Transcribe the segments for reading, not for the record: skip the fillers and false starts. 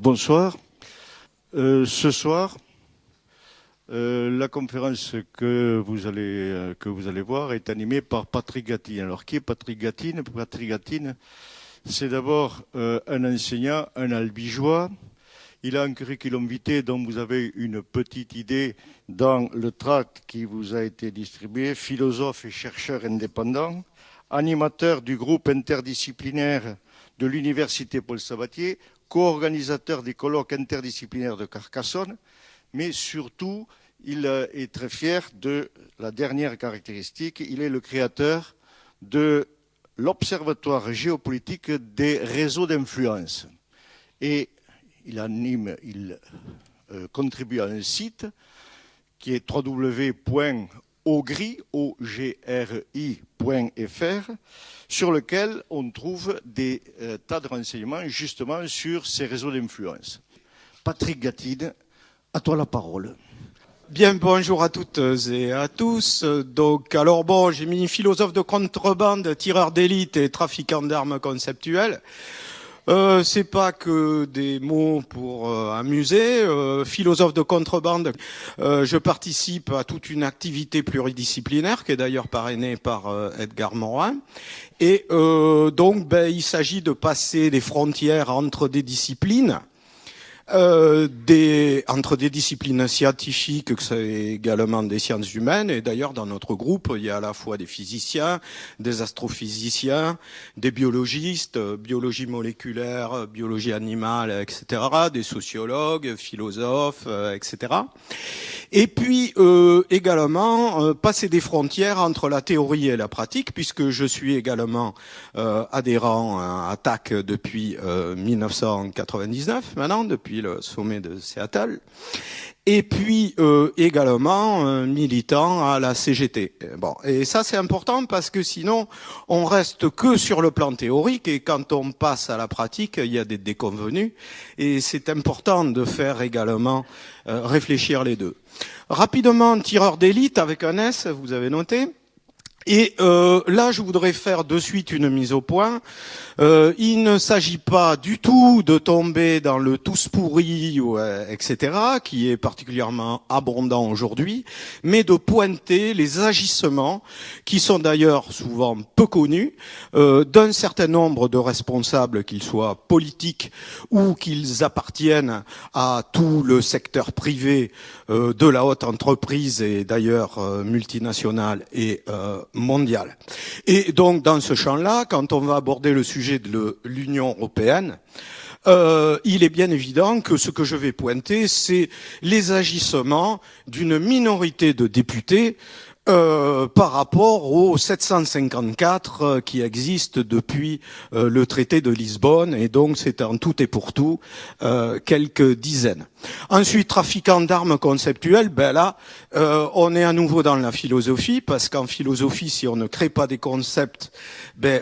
Bonsoir. Ce soir, la conférence que vous allez voir est animée par Patrick Gatine. Alors, qui est Patrick Gatine? Patrick Gatine, c'est d'abord un enseignant, un albigeois. Il a un curriculum vitae dont vous avez une petite idée dans le tract qui vous a été distribué, philosophe et chercheur indépendant, animateur du groupe interdisciplinaire de l'Université Paul Sabatier, co-organisateur des colloques interdisciplinaires de Carcassonne, mais surtout, il est très fier de la dernière caractéristique, il est le créateur de l'Observatoire géopolitique des réseaux d'influence. Et il contribue à un site qui est www.ogri.fr, sur lequel on trouve des tas de renseignements justement sur ces réseaux d'influence. Patrick Gatine, à toi la parole. Bien, bonjour à toutes et à tous. Donc, j'ai mis philosophe de contrebande, tireur d'élite et trafiquant d'armes conceptuelles. C'est pas que des mots pour amuser. Philosophe de contrebande, je participe à toute une activité pluridisciplinaire qui est d'ailleurs parrainée par Edgar Morin. Et il s'agit de passer des frontières entre des disciplines. Entre des disciplines scientifiques, que c'est également des sciences humaines, et d'ailleurs dans notre groupe il y a à la fois des physiciens, des astrophysiciens, des biologistes, biologie moléculaire, biologie animale, etc., des sociologues, philosophes, etc. Et puis également passer des frontières entre la théorie et la pratique, puisque je suis également adhérent à TAC depuis 1999 maintenant, depuis le sommet de Seattle, et puis également militant à la CGT. Bon, et ça c'est important parce que sinon on reste que sur le plan théorique, et quand on passe à la pratique, il y a des déconvenus, et c'est important de faire également réfléchir les deux. Rapidement, tireur d'élite avec un S, vous avez noté. Et là, je voudrais faire de suite une mise au point. Il ne s'agit pas du tout de tomber dans le tous pourri, etc., qui est particulièrement abondant aujourd'hui, mais de pointer les agissements, qui sont d'ailleurs souvent peu connus, d'un certain nombre de responsables, qu'ils soient politiques ou qu'ils appartiennent à tout le secteur privé de la haute entreprise, et d'ailleurs multinationale et mondiale. Et donc, dans ce champ-là, quand on va aborder le sujet de l'Union européenne, il est bien évident que ce que je vais pointer, c'est les agissements d'une minorité de députés par rapport aux 754 qui existent depuis le traité de Lisbonne, et donc c'est en tout et pour tout quelques dizaines. Ensuite, trafiquant d'armes conceptuelles, on est à nouveau dans la philosophie, parce qu'en philosophie, si on ne crée pas des concepts,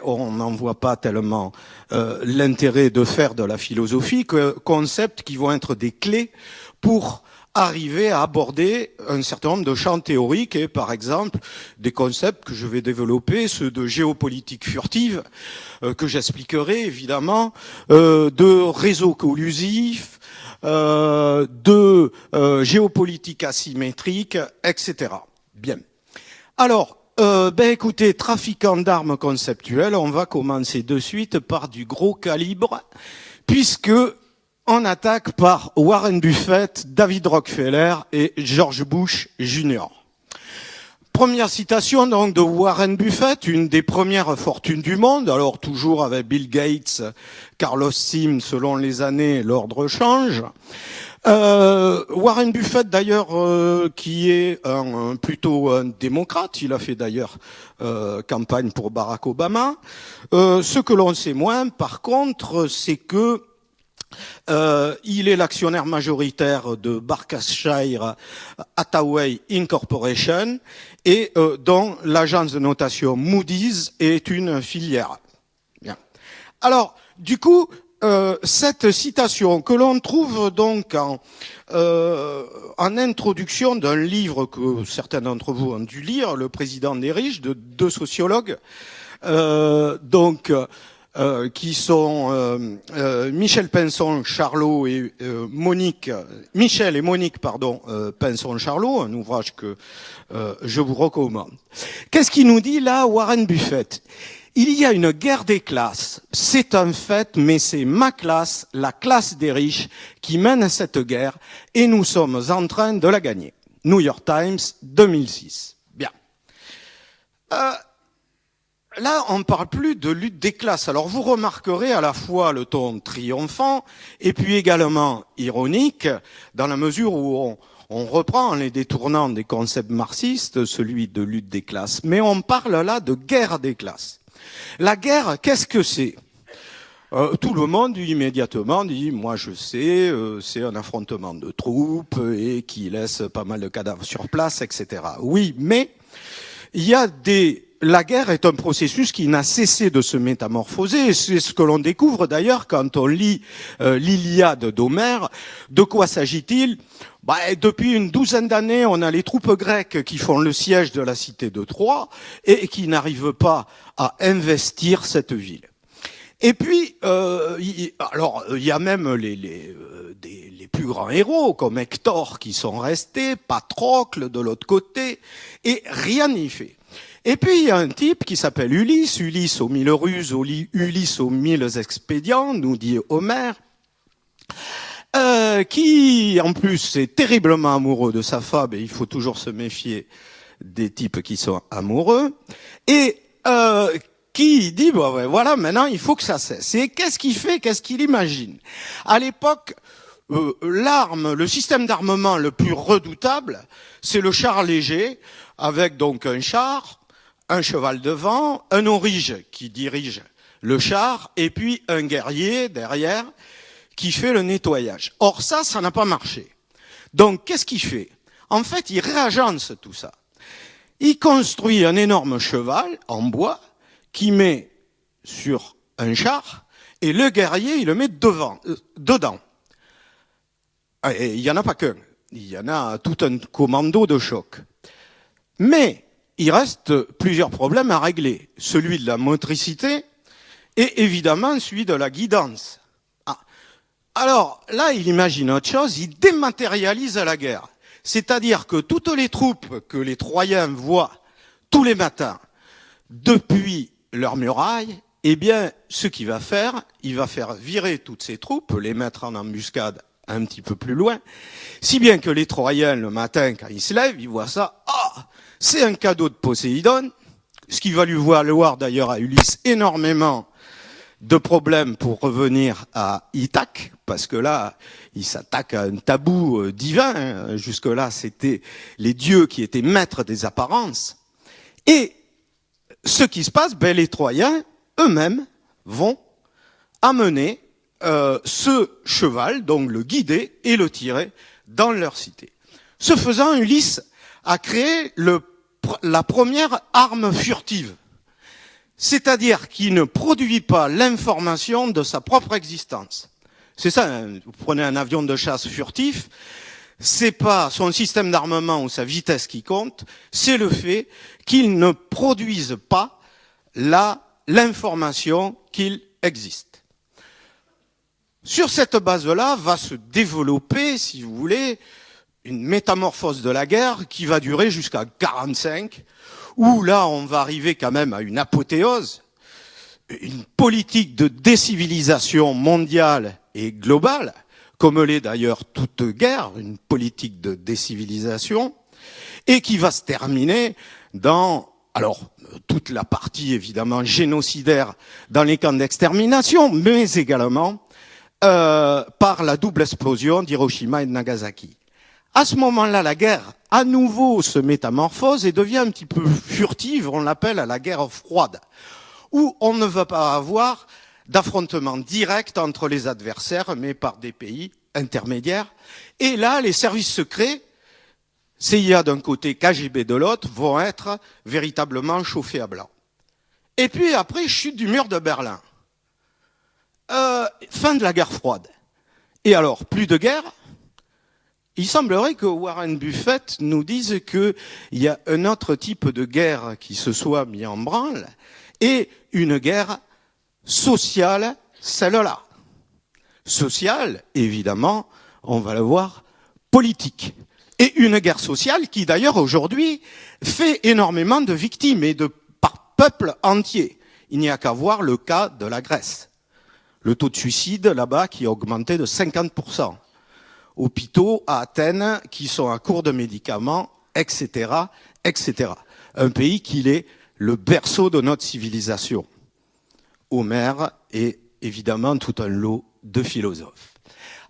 on n'en voit pas tellement l'intérêt de faire de la philosophie, concepts qui vont être des clés pour arriver à aborder un certain nombre de champs théoriques, et par exemple des concepts que je vais développer, ceux de géopolitique furtive, que j'expliquerai évidemment, de réseaux collusifs, de géopolitique asymétrique, etc. Bien. Alors, écoutez, trafiquant d'armes conceptuelles, on va commencer de suite par du gros calibre, puisque on attaque par Warren Buffett, David Rockefeller et George Bush Jr. Première citation donc de Warren Buffett, une des premières fortunes du monde, alors toujours avec Bill Gates, Carlos Slim, selon les années, l'ordre change. Warren Buffett d'ailleurs, qui est plutôt un démocrate, il a fait d'ailleurs campagne pour Barack Obama. Ce que l'on sait moins, par contre, c'est que il est l'actionnaire majoritaire de Berkshire Hathaway Incorporation, et dont l'agence de notation Moody's est une filière. Bien. Alors, du coup, cette citation que l'on trouve donc en introduction d'un livre que certains d'entre vous ont dû lire, Le président des riches, de deux sociologues, qui sont Michel Pinson, Charlot et Michel et Monique, Pinson-Charlot, un ouvrage que je vous recommande. Qu'est-ce qu'il nous dit là, Warren Buffett? Il y a une guerre des classes, c'est un fait, mais c'est ma classe, la classe des riches, qui mène cette guerre, et nous sommes en train de la gagner. New York Times, 2006. Bien. Là, on ne parle plus de lutte des classes. Alors, vous remarquerez à la fois le ton triomphant et puis également ironique, dans la mesure où on reprend les détournants des concepts marxistes, celui de lutte des classes. Mais on parle là de guerre des classes. La guerre, qu'est-ce que c'est ? Tout le monde immédiatement dit, moi je sais, c'est un affrontement de troupes et qui laisse pas mal de cadavres sur place, etc. Oui, mais la guerre est un processus qui n'a cessé de se métamorphoser. C'est ce que l'on découvre d'ailleurs quand on lit l'Iliade d'Homère. De quoi s'agit-il ? Depuis une douzaine d'années, on a les troupes grecques qui font le siège de la cité de Troie et qui n'arrivent pas à investir cette ville. Et puis, il y a même les plus grands héros comme Hector qui sont restés, Patrocle de l'autre côté, et rien n'y fait. Et puis, il y a un type qui s'appelle Ulysse aux 1000 ruses, Ulysse aux 1000 expédients, nous dit Homère, qui, en plus, est terriblement amoureux de sa femme, et il faut toujours se méfier des types qui sont amoureux, et qui dit, voilà, maintenant, il faut que ça cesse. Et qu'est-ce qu'il fait ? Qu'est-ce qu'il imagine ? À l'époque, le système d'armement le plus redoutable, c'est le char léger, avec donc un char, un cheval devant, un aurige qui dirige le char, et puis un guerrier derrière qui fait le nettoyage. Or ça n'a pas marché. Donc qu'est-ce qu'il fait ? En fait, il réagence tout ça. Il construit un énorme cheval en bois qui met sur un char, et le guerrier, il le met dedans. Et il n'y en a pas qu'un, il y en a tout un commando de choc. Mais il reste plusieurs problèmes à régler. Celui de la motricité et évidemment celui de la guidance. Alors là, il imagine autre chose, il dématérialise la guerre. C'est-à-dire que toutes les troupes que les Troyens voient tous les matins depuis leurs murailles, eh bien, ce qu'il va faire, il va faire virer toutes ces troupes, les mettre en embuscade un petit peu plus loin, si bien que les Troyens, le matin, quand ils se lèvent, ils voient ça, c'est un cadeau de Poséidon, ce qui va lui valoir d'ailleurs à Ulysse énormément de problèmes pour revenir à Ithaque, parce que là, il s'attaque à un tabou divin. Jusque-là, c'était les dieux qui étaient maîtres des apparences. Et ce qui se passe, les Troyens, eux-mêmes, vont amener ce cheval, donc le guider et le tirer dans leur cité. Ce faisant, Ulysse a créé la première arme furtive. C'est-à-dire qu'il ne produit pas l'information de sa propre existence. C'est ça, vous prenez un avion de chasse furtif, c'est pas son système d'armement ou sa vitesse qui compte, c'est le fait qu'il ne produise pas l'information qu'il existe. Sur cette base-là va se développer, si vous voulez, une métamorphose de la guerre qui va durer jusqu'à 45, où là, on va arriver quand même à une apothéose, une politique de décivilisation mondiale et globale, comme l'est d'ailleurs toute guerre, une politique de décivilisation, et qui va se terminer dans, toute la partie évidemment génocidaire dans les camps d'extermination, mais également par la double explosion d'Hiroshima et de Nagasaki. À ce moment-là, la guerre, à nouveau, se métamorphose et devient un petit peu furtive, on l'appelle la guerre froide, où on ne va pas avoir d'affrontement direct entre les adversaires, mais par des pays intermédiaires. Et là, les services secrets, CIA d'un côté, KGB de l'autre, vont être véritablement chauffés à blanc. Et puis après, chute du mur de Berlin. Fin de la guerre froide. Et alors, plus de guerre. Il semblerait que Warren Buffett nous dise qu'il y a un autre type de guerre qui se soit mis en branle, et une guerre sociale, celle-là. Sociale, évidemment, on va le voir, politique. Et une guerre sociale qui, d'ailleurs, aujourd'hui, fait énormément de victimes et de par peuple entier. Il n'y a qu'à voir le cas de la Grèce. Le taux de suicide, là-bas, qui a augmenté de 50%. Hôpitaux à Athènes qui sont à court de médicaments, etc., etc. Un pays qui est le berceau de notre civilisation. Homère et évidemment tout un lot de philosophes.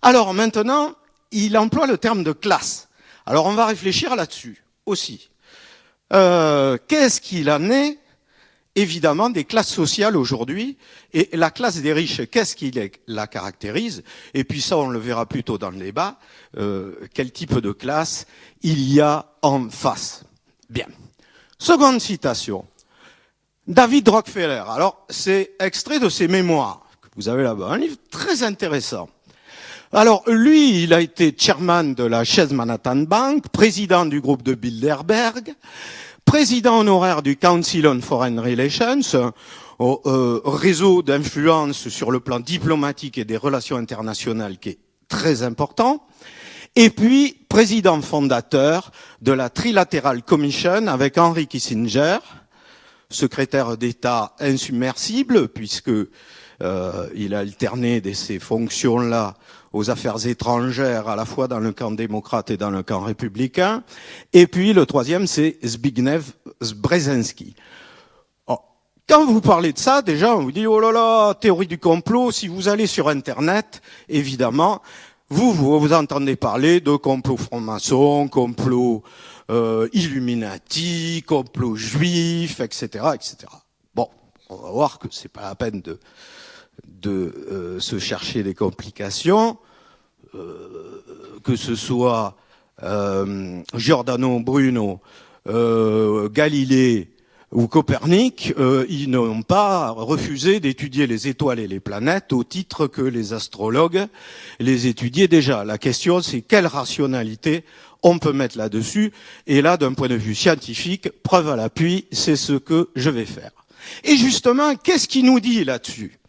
Alors maintenant, il emploie le terme de classe. Alors on va réfléchir là-dessus aussi. Qu'est-ce qu'il en est, évidemment, des classes sociales aujourd'hui? Et la classe des riches, qu'est-ce qui la caractérise? Et puis ça, on le verra plus tôt dans le débat. Quel type de classe il y a en face? Bien. Seconde citation. David Rockefeller. Alors, c'est extrait de ses mémoires que vous avez là-bas. Un livre très intéressant. Alors, lui, il a été chairman de la Chase Manhattan Bank, président du groupe de Bilderberg, président honoraire du Council on Foreign Relations, réseau d'influence sur le plan diplomatique et des relations internationales qui est très important, et puis président fondateur de la Trilateral Commission avec Henry Kissinger, secrétaire d'État insubmersible, puisque il a alterné de ces fonctions-là aux affaires étrangères, à la fois dans le camp démocrate et dans le camp républicain. Et puis le troisième, c'est Zbigniew Brzezinski. Oh, quand vous parlez de ça, déjà, on vous dit, oh là là, théorie du complot. Si vous allez sur Internet, évidemment, vous entendez parler de complot franc-maçon, complot Illuminati, complot juif, etc., etc. Bon, on va voir que c'est pas la peine de se chercher des complications, que ce soit Giordano Bruno, Galilée ou Copernic, ils n'ont pas refusé d'étudier les étoiles et les planètes au titre que les astrologues les étudiaient déjà. La question, c'est quelle rationalité on peut mettre là-dessus. Et là, d'un point de vue scientifique, preuve à l'appui, c'est ce que je vais faire. Et justement, qu'est-ce qu'il nous dit là-dessus?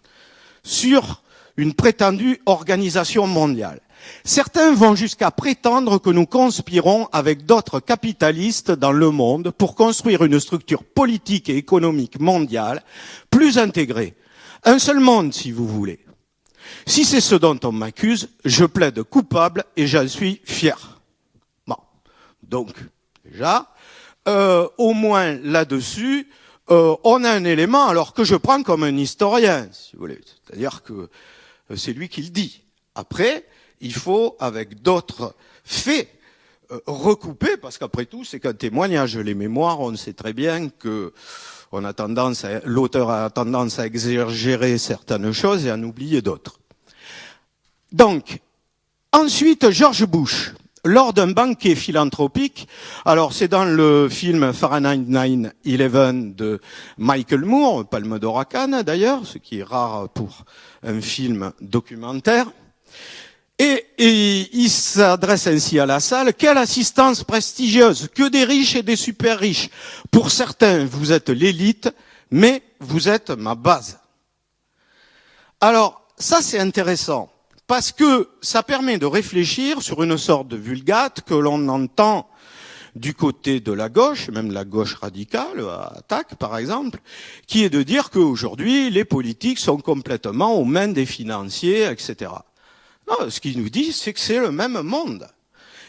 Sur une prétendue organisation mondiale. Certains vont jusqu'à prétendre que nous conspirons avec d'autres capitalistes dans le monde pour construire une structure politique et économique mondiale plus intégrée. Un seul monde, si vous voulez. Si c'est ce dont on m'accuse, je plaide coupable et j'en suis fier. Bon. Donc, déjà, au moins là-dessus, on a un élément, alors que je prends comme un historien, si vous voulez. C'est-à-dire que c'est lui qui le dit. Après, il faut, avec d'autres faits, recouper, parce qu'après tout, c'est qu'un témoignage. Les mémoires, on sait très bien que l'auteur a tendance à exagérer certaines choses et à en oublier d'autres. Donc, ensuite, George Bush, lors d'un banquet philanthropique, alors c'est dans le film Fahrenheit 9/11 de Michael Moore, Palme d'Or à Cannes d'ailleurs, ce qui est rare pour un film documentaire, et il s'adresse ainsi à la salle: quelle assistance prestigieuse, que des riches et des super riches. Pour certains, vous êtes l'élite, mais vous êtes ma base. Alors, ça c'est intéressant, parce que ça permet de réfléchir sur une sorte de vulgate que l'on entend du côté de la gauche, même la gauche radicale, attaque par exemple, qui est de dire qu'aujourd'hui, les politiques sont complètement aux mains des financiers, etc. Non, ce qu'il nous dit, c'est que c'est le même monde.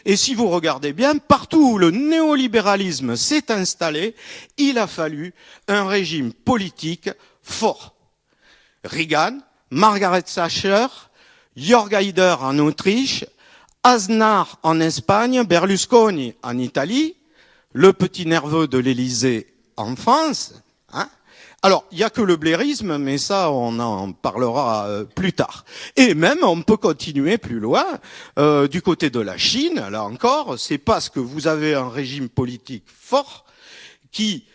Et si vous regardez bien, partout où le néolibéralisme s'est installé, il a fallu un régime politique fort. Reagan, Margaret Thatcher, Jörg Haider en Autriche, Aznar en Espagne, Berlusconi en Italie, le petit nerveux de l'Élysée en France. Hein. Alors, il n'y a que le blairisme, mais ça, on en parlera plus tard. Et même, on peut continuer plus loin, du côté de la Chine, là encore, c'est parce que vous avez un régime politique fort qui,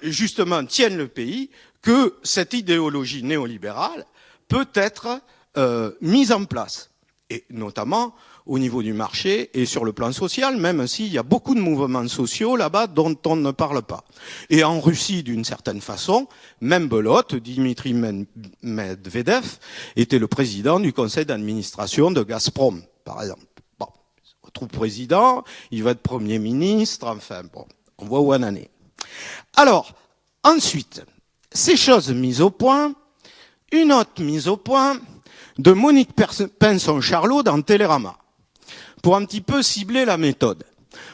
justement, tienne le pays, que cette idéologie néolibérale peut être mise en place. et notamment au niveau du marché et sur le plan social, même s'il y a beaucoup de mouvements sociaux là-bas dont on ne parle pas. Et en Russie, d'une certaine façon, même belote, Dmitri Medvedev était le président du conseil d'administration de Gazprom, par exemple. Bon, on retrouve président, il va être Premier ministre, enfin bon, on voit où on en est. Alors, ensuite, ces choses mises au point, une autre mise au point de Monique Pinson-Charlot dans Télérama, pour un petit peu cibler la méthode.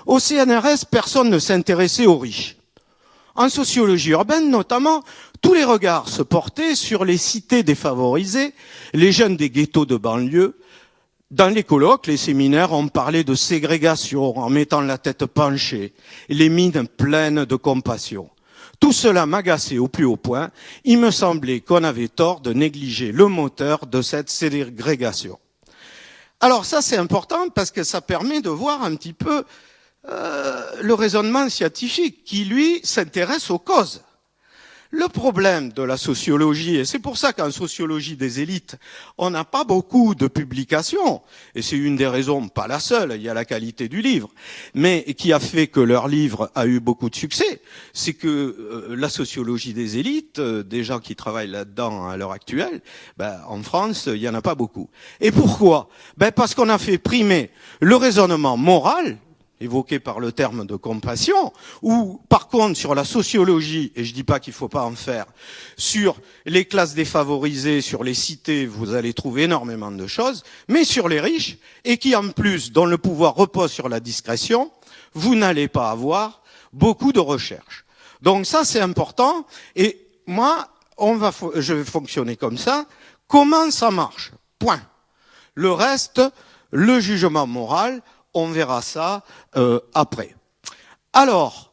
Au CNRS, personne ne s'intéressait aux riches. En sociologie urbaine, notamment, tous les regards se portaient sur les cités défavorisées, les jeunes des ghettos de banlieue. Dans les colloques, les séminaires, on parlait de ségrégation en mettant la tête penchée, les mines pleines de compassion. Tout cela m'agaçait au plus haut point. Il me semblait qu'on avait tort de négliger le moteur de cette ségrégation. Alors ça, c'est important parce que ça permet de voir un petit peu le raisonnement scientifique qui, lui, s'intéresse aux causes. Le problème de la sociologie, et c'est pour ça qu'en sociologie des élites, on n'a pas beaucoup de publications, et c'est une des raisons, pas la seule, il y a la qualité du livre, mais qui a fait que leur livre a eu beaucoup de succès, c'est que la sociologie des élites, des gens qui travaillent là-dedans à l'heure actuelle, en France, il y en a pas beaucoup. Et pourquoi? Parce qu'on a fait primer le raisonnement moral, évoqué par le terme de compassion, ou par contre sur la sociologie, et je dis pas qu'il faut pas en faire, sur les classes défavorisées, sur les cités, vous allez trouver énormément de choses, mais sur les riches, et qui en plus, dont le pouvoir repose sur la discrétion, vous n'allez pas avoir beaucoup de recherches. Donc ça c'est important, et moi, je vais fonctionner comme ça. Comment ça marche? Point. Le reste, le jugement moral, on verra ça après. Alors,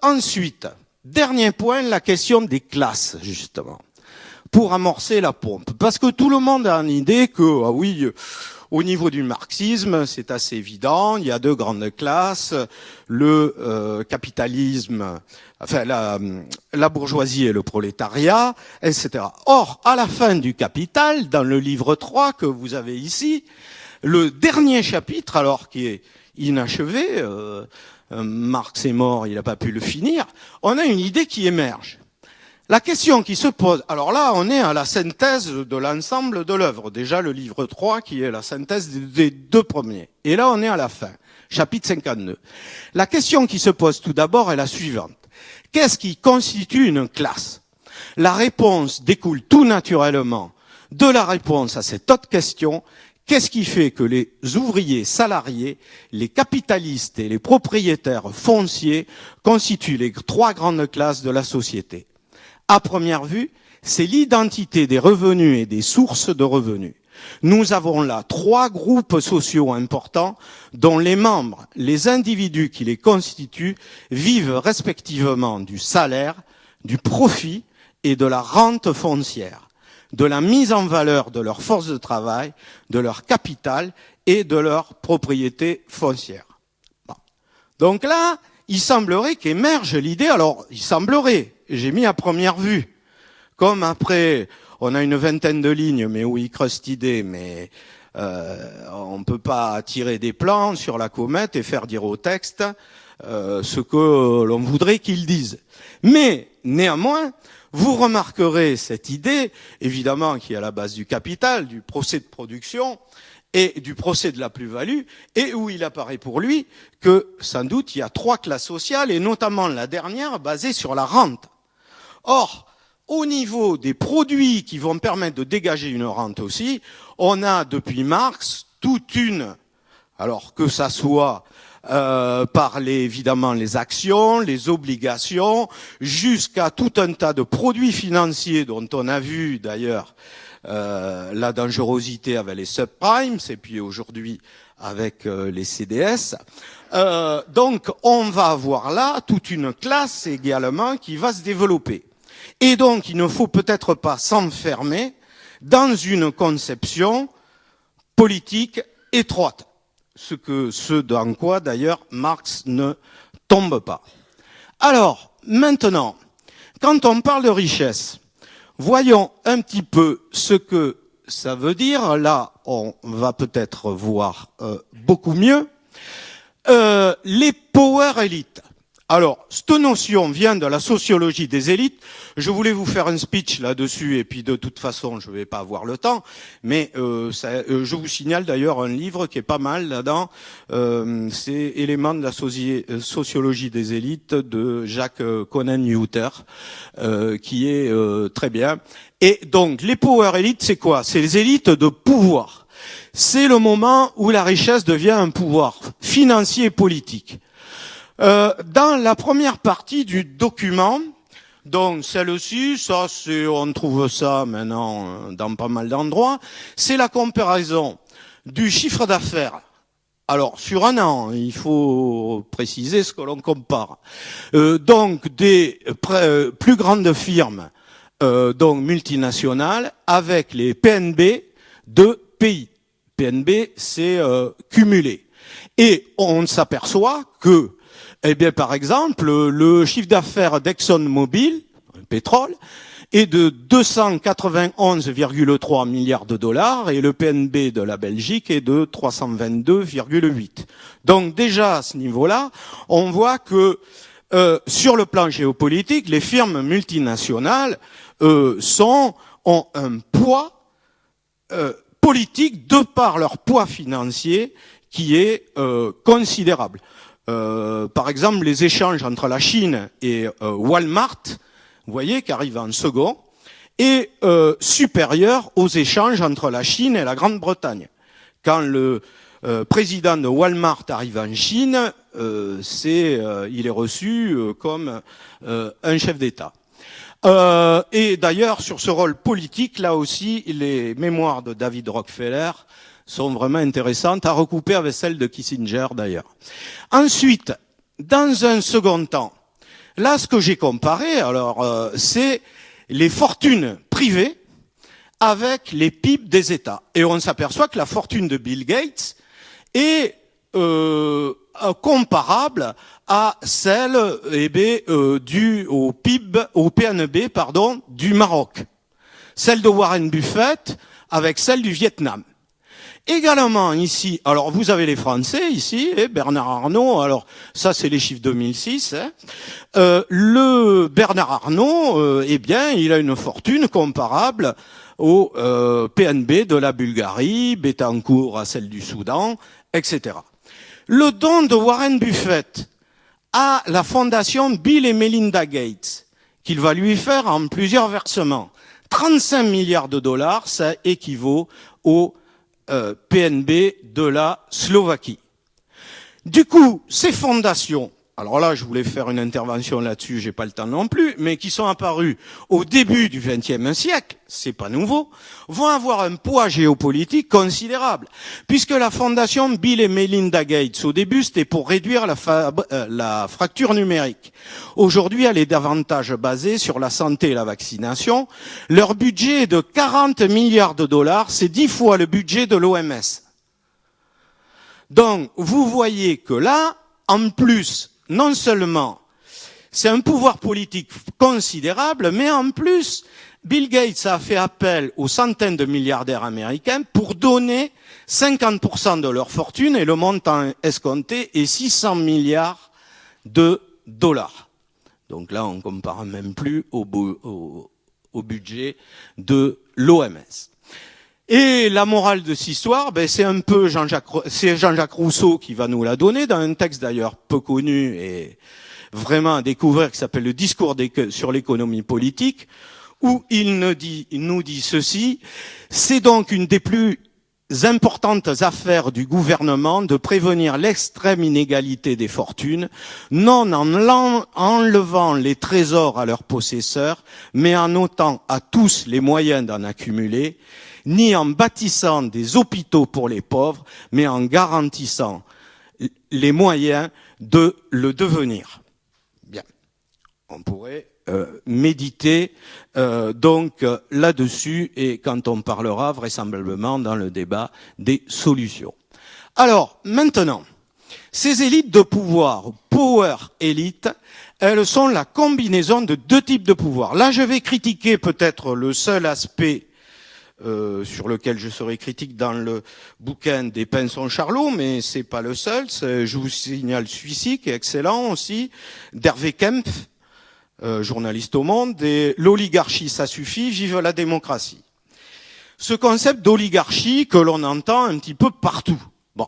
ensuite, dernier point, la question des classes, justement, pour amorcer la pompe. Parce que tout le monde a une idée que, ah oui, au niveau du marxisme, c'est assez évident, il y a deux grandes classes, le capitalisme, enfin la bourgeoisie et le prolétariat, etc. Or, à la fin du Capital, dans le livre 3 que vous avez ici, le dernier chapitre, alors qui est inachevé, Marx est mort, il n'a pas pu le finir, on a une idée qui émerge. La question qui se pose, alors là on est à la synthèse de l'ensemble de l'œuvre, déjà le livre 3 qui est la synthèse des deux premiers, et là on est à la fin, chapitre 52. La question qui se pose tout d'abord est la suivante. Qu'est-ce qui constitue une classe? La réponse découle tout naturellement de la réponse à cette autre question. Qu'est-ce qui fait que les ouvriers salariés, les capitalistes et les propriétaires fonciers constituent les trois grandes classes de la société? À première vue, c'est l'identité des revenus et des sources de revenus. Nous avons là trois groupes sociaux importants dont les membres, les individus qui les constituent, vivent respectivement du salaire, du profit et de la rente foncière, de la mise en valeur de leur force de travail, de leur capital et de leur propriété foncière. Bon. Donc là, il semblerait qu'émerge l'idée, alors il semblerait, j'ai mis à première vue, comme après, on a une vingtaine de lignes, mais où il creuse idée, mais on ne peut pas tirer des plans sur la comète et faire dire au texte ce que l'on voudrait qu'il dise. Mais néanmoins, vous remarquerez cette idée, évidemment, qui est à la base du capital, du procès de production et du procès de la plus-value, et où il apparaît pour lui que, sans doute, il y a trois classes sociales, et notamment la dernière basée sur la rente. Or, au niveau des produits qui vont permettre de dégager une rente aussi, on a depuis Marx toute une, alors que ça soit par évidemment les actions, les obligations, jusqu'à tout un tas de produits financiers dont on a vu d'ailleurs la dangerosité avec les subprimes et puis aujourd'hui avec les CDS. Donc on va avoir là toute une classe également qui va se développer. Et donc il ne faut peut-être pas s'enfermer dans une conception politique étroite. Ce dans quoi d'ailleurs Marx ne tombe pas. Alors, maintenant, quand on parle de richesse, voyons un petit peu ce que ça veut dire, là, on va peut-être voir beaucoup mieux, les power élites. Alors, cette notion vient de la sociologie des élites. Je voulais vous faire un speech là-dessus, et puis de toute façon, je vais pas avoir le temps. Mais je vous signale d'ailleurs un livre qui est pas mal là-dedans. C'est Éléments de la sociologie des élites de Jacques Conan-Hutter, qui est très bien. Et donc, les power élites, c'est quoi? C'est les élites de pouvoir. C'est le moment où la richesse devient un pouvoir financier et politique. Dans la première partie du document, donc celle-ci, ça c'est, on trouve ça maintenant dans pas mal d'endroits, c'est la comparaison du chiffre d'affaires. Alors sur un an, il faut préciser ce que l'on compare. Donc des plus grandes firmes, donc multinationales, avec les PNB de pays. PNB, c'est cumulé. Et on s'aperçoit que eh bien, par exemple, le chiffre d'affaires d'ExxonMobil, pétrole, est de 291,3 milliards de dollars et le PNB de la Belgique est de 322,8. Donc déjà, à ce niveau-là, on voit que sur le plan géopolitique, les firmes multinationales ont un poids politique de par leur poids financier qui est considérable. Par exemple, les échanges entre la Chine et Walmart, vous voyez, qui arrive en second, est supérieur aux échanges entre la Chine et la Grande-Bretagne. Quand le président de Walmart arrive en Chine, il est reçu comme un chef d'État. Et d'ailleurs, sur ce rôle politique, là aussi, les mémoires de David Rockefeller sont vraiment intéressantes, à recouper avec celles de Kissinger d'ailleurs. Ensuite, dans un second temps, là ce que j'ai comparé, alors c'est les fortunes privées avec les PIB des États. Et on s'aperçoit que la fortune de Bill Gates est comparable à celle due au PIB, au PNB, pardon, du Maroc. Celle de Warren Buffett avec celle du Vietnam. Également ici, alors vous avez les Français ici, Bernard Arnault, alors ça c'est les chiffres 2006. Le Bernard Arnault, eh bien, il a une fortune comparable au PNB de la Bulgarie, Bettencourt à celle du Soudan, etc. Le don de Warren Buffett à la fondation Bill et Melinda Gates, qu'il va lui faire en plusieurs versements, 35 milliards de dollars, ça équivaut au PNB de la Slovaquie. Du coup, ces fondations, alors là, je voulais faire une intervention là-dessus, j'ai pas le temps non plus, mais qui sont apparues au début du XXe siècle, c'est pas nouveau, vont avoir un poids géopolitique considérable. Puisque la fondation Bill et Melinda Gates, au début, c'était pour réduire la fracture numérique. Aujourd'hui, elle est davantage basée sur la santé et la vaccination. Leur budget est de 40 milliards de dollars, c'est 10 fois le budget de l'OMS. Donc, vous voyez que là, en plus, non seulement c'est un pouvoir politique considérable, mais en plus, Bill Gates a fait appel aux centaines de milliardaires américains pour donner 50% de leur fortune, et le montant escompté est 600 milliards de dollars. Donc là, on compare même plus au budget de l'OMS. Et la morale de cette histoire, c'est un peu Jean-Jacques Rousseau qui va nous la donner, dans un texte d'ailleurs peu connu et vraiment à découvrir, qui s'appelle Le discours sur l'économie politique, où il nous dit ceci: c'est donc une des plus importantes affaires du gouvernement de prévenir l'extrême inégalité des fortunes, non en enlevant les trésors à leurs possesseurs, mais en ôtant à tous les moyens d'en accumuler, ni en bâtissant des hôpitaux pour les pauvres, mais en garantissant les moyens de le devenir. Bien, on pourrait méditer donc là-dessus, et quand on parlera vraisemblablement dans le débat des solutions. Alors, maintenant, ces élites de pouvoir, power élites, elles sont la combinaison de deux types de pouvoir. Là, je vais critiquer peut-être le seul aspect sur lequel je serai critique dans le bouquin des Pinson-Charlot, mais c'est pas le seul. Je vous signale celui-ci, qui est excellent aussi, d'Hervé Kempf, journaliste au Monde, et l'oligarchie, ça suffit, vive la démocratie. Ce concept d'oligarchie que l'on entend un petit peu partout. Bon,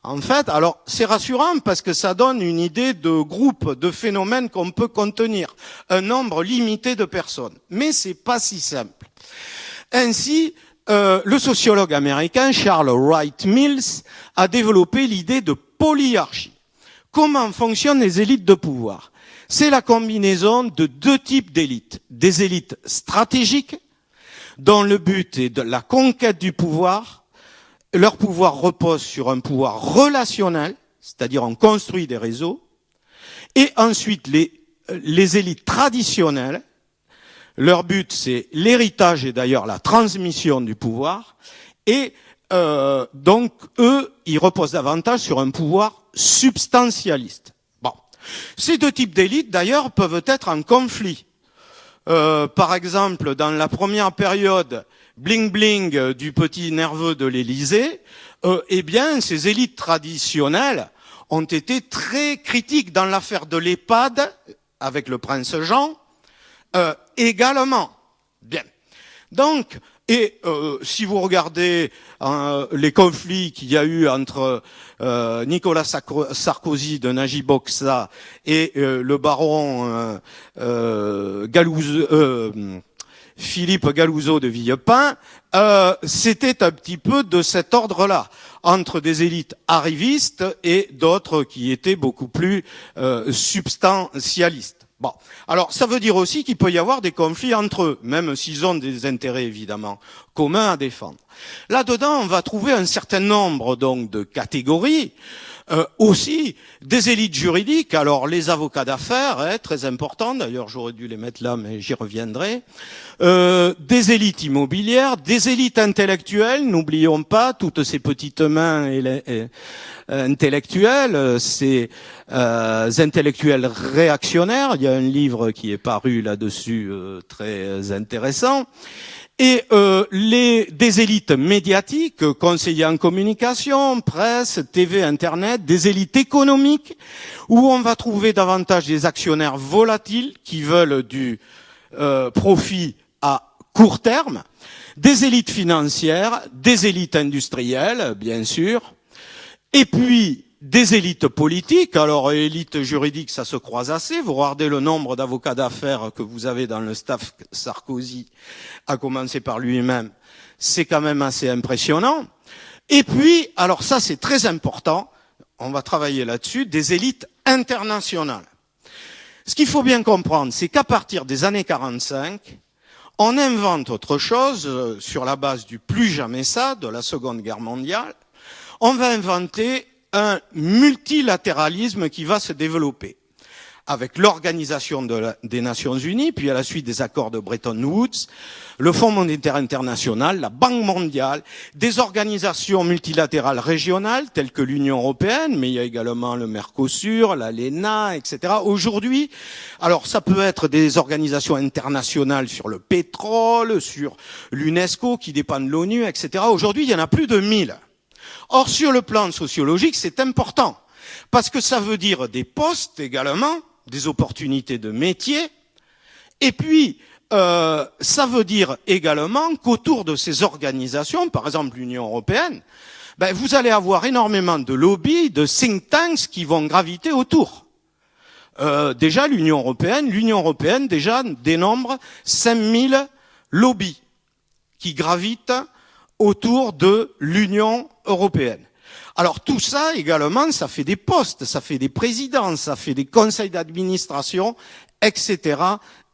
en fait, alors c'est rassurant parce que ça donne une idée de groupe, de phénomène qu'on peut contenir, un nombre limité de personnes. Mais c'est pas si simple. Ainsi, le sociologue américain Charles Wright Mills a développé l'idée de polyarchie. Comment fonctionnent les élites de pouvoir? C'est la combinaison de deux types d'élites. Des élites stratégiques, dont le but est de la conquête du pouvoir. Leur pouvoir repose sur un pouvoir relationnel, c'est-à-dire on construit des réseaux. Et ensuite, les élites traditionnelles, leur but c'est l'héritage et d'ailleurs la transmission du pouvoir. Et donc, eux, ils reposent davantage sur un pouvoir substantialiste. Bon. Ces deux types d'élites, d'ailleurs, peuvent être en conflit. Par exemple, dans la première période bling-bling du petit nerveux de l'Élysée, eh bien, ces élites traditionnelles ont été très critiques dans l'affaire de l'EHPAD, avec le prince Jean, également. Bien. Donc, et si vous regardez les conflits qu'il y a eu entre Nicolas Sarkozy de Najiboksa et le baron Philippe Galouzeau de Villepin, c'était un petit peu de cet ordre-là, entre des élites arrivistes et d'autres qui étaient beaucoup plus substantialistes. Bon, alors ça veut dire aussi qu'il peut y avoir des conflits entre eux, même s'ils ont des intérêts évidemment communs à défendre. Là-dedans, on va trouver un certain nombre donc de catégories, aussi des élites juridiques. Alors les avocats d'affaires, très importants, d'ailleurs j'aurais dû les mettre là, mais j'y reviendrai. Des élites immobilières, des élites intellectuelles, n'oublions pas toutes ces petites mains intellectuels, ces intellectuels réactionnaires. Il y a un livre qui est paru là-dessus très intéressant. Et des élites médiatiques, conseillers en communication, presse, TV, Internet, des élites économiques, où on va trouver davantage des actionnaires volatiles qui veulent du profit à court terme, des élites financières, des élites industrielles, bien sûr, et puis des élites politiques. Alors, élites juridiques, ça se croise assez. Vous regardez le nombre d'avocats d'affaires que vous avez dans le staff Sarkozy, à commencer par lui-même. C'est quand même assez impressionnant. Et puis, alors ça, c'est très important. On va travailler là-dessus, des élites internationales. Ce qu'il faut bien comprendre, c'est qu'à partir des années 45, on invente autre chose sur la base du plus jamais ça, de la Seconde Guerre mondiale. On va inventer un multilatéralisme qui va se développer avec l'Organisation des Nations Unies, puis à la suite des accords de Bretton Woods, le Fonds monétaire international, la Banque mondiale, des organisations multilatérales régionales telles que l'Union européenne, mais il y a également le Mercosur, la LENA, etc. Aujourd'hui, alors ça peut être des organisations internationales sur le pétrole, sur l'UNESCO qui dépend de l'ONU, etc. Aujourd'hui, il y en a plus de 1000. Or, sur le plan sociologique, c'est important, parce que ça veut dire des postes également, des opportunités de métier, et puis ça veut dire également qu'autour de ces organisations, par exemple l'Union européenne, vous allez avoir énormément de lobbies, de think tanks qui vont graviter autour. Déjà, l'Union européenne déjà dénombre 5000 lobbies qui gravitent autour de l'Union européenne. Alors tout ça également, ça fait des postes, ça fait des présidents, ça fait des conseils d'administration, etc.,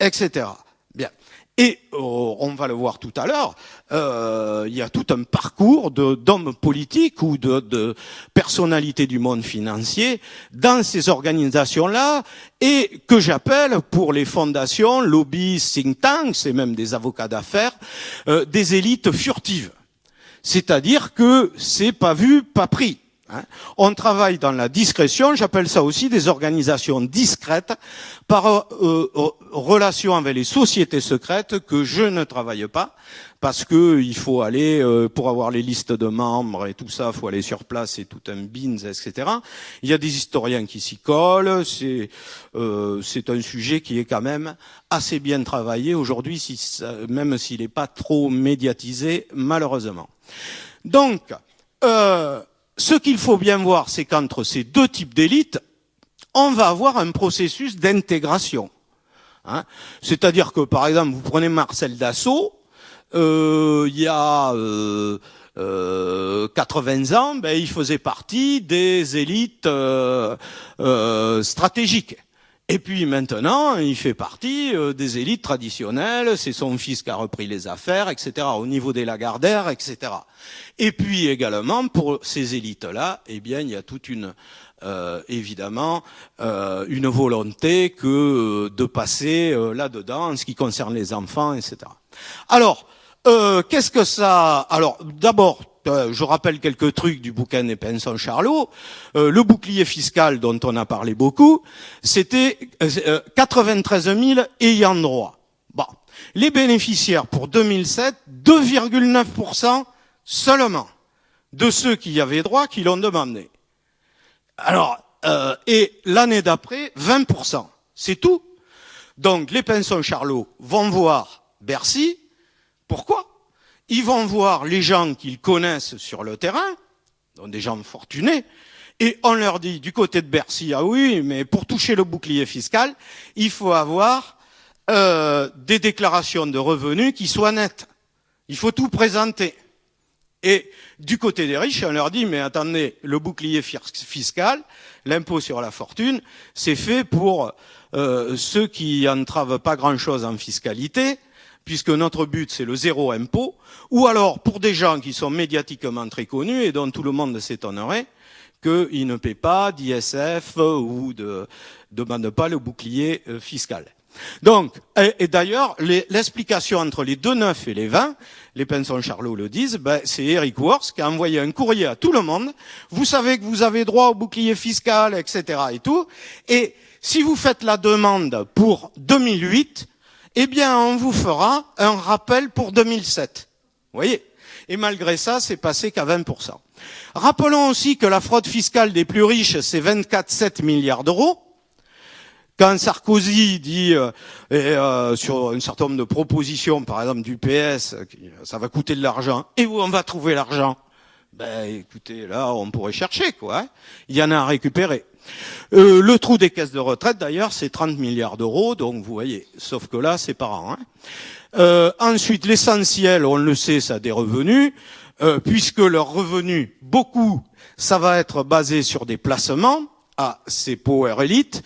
etc. Bien. Et on va le voir tout à l'heure, il y a tout un parcours d'hommes politiques ou de personnalités du monde financier dans ces organisations-là, et que j'appelle pour les fondations, lobbies, think tanks et même des avocats d'affaires, des élites furtives. C'est-à-dire que c'est pas vu, pas pris. On travaille dans la discrétion, j'appelle ça aussi des organisations discrètes par relation avec les sociétés secrètes que je ne travaille pas parce que il faut aller pour avoir les listes de membres et tout ça, il faut aller sur place et tout un bins, etc. Il y a des historiens qui s'y collent, c'est un sujet qui est quand même assez bien travaillé aujourd'hui, même s'il n'est pas trop médiatisé, malheureusement. Donc, ce qu'il faut bien voir, c'est qu'entre ces deux types d'élites, on va avoir un processus d'intégration. C'est-à-dire que, par exemple, vous prenez Marcel Dassault, il y a 80 ans, il faisait partie des élites stratégiques. Et puis maintenant, il fait partie des élites traditionnelles, c'est son fils qui a repris les affaires, etc., au niveau des Lagardère, etc. Et puis également, pour ces élites-là, eh bien, il y a toute une, évidemment, une volonté que de passer là-dedans, en ce qui concerne les enfants, etc. Alors, qu'est-ce que ça... Alors, d'abord, je rappelle quelques trucs du bouquin des Pinson Charlot. Le bouclier fiscal dont on a parlé beaucoup, c'était 93 000 ayants droit. Bon. Les bénéficiaires pour 2007, 2,9% seulement de ceux qui y avaient droit qui l'ont demandé. Alors, et l'année d'après, 20%. C'est tout. Donc, les Pinson Charlot vont voir Bercy. Pourquoi ? Ils vont voir les gens qu'ils connaissent sur le terrain, donc des gens fortunés, et on leur dit du côté de Bercy, ah oui, mais pour toucher le bouclier fiscal, il faut avoir des déclarations de revenus qui soient nettes. Il faut tout présenter. Et du côté des riches, on leur dit, mais attendez, le bouclier fiscal, l'impôt sur la fortune, c'est fait pour ceux qui entravent pas grand-chose en fiscalité, puisque notre but, c'est le zéro impôt, ou alors pour des gens qui sont médiatiquement très connus et dont tout le monde s'étonnerait qu'ils ne paient pas d'ISF ou ne demandent pas le bouclier fiscal. Donc, et d'ailleurs, l'explication entre les 2,9 et les 20, les Pinson Charlot le disent, c'est Eric Worth qui a envoyé un courrier à tout le monde. Vous savez que vous avez droit au bouclier fiscal, etc. et tout. Et si vous faites la demande pour 2008, eh bien, on vous fera un rappel pour 2007. Vous voyez ? Et malgré ça, c'est passé qu'à 20%. Rappelons aussi que la fraude fiscale des plus riches, c'est 24,7 milliards d'euros. Quand Sarkozy dit, sur un certain nombre de propositions, par exemple du PS, ça va coûter de l'argent, et où on va trouver l'argent ? Écoutez, là, on pourrait chercher, quoi. Hein. Il y en a à récupérer. Le trou des caisses de retraite, d'ailleurs, c'est 30 milliards d'euros, donc vous voyez, sauf que là, c'est par an. Hein. Ensuite, l'essentiel, on le sait, ça a des revenus, puisque leurs revenus, beaucoup, ça va être basé sur des placements. C'est Power Elite.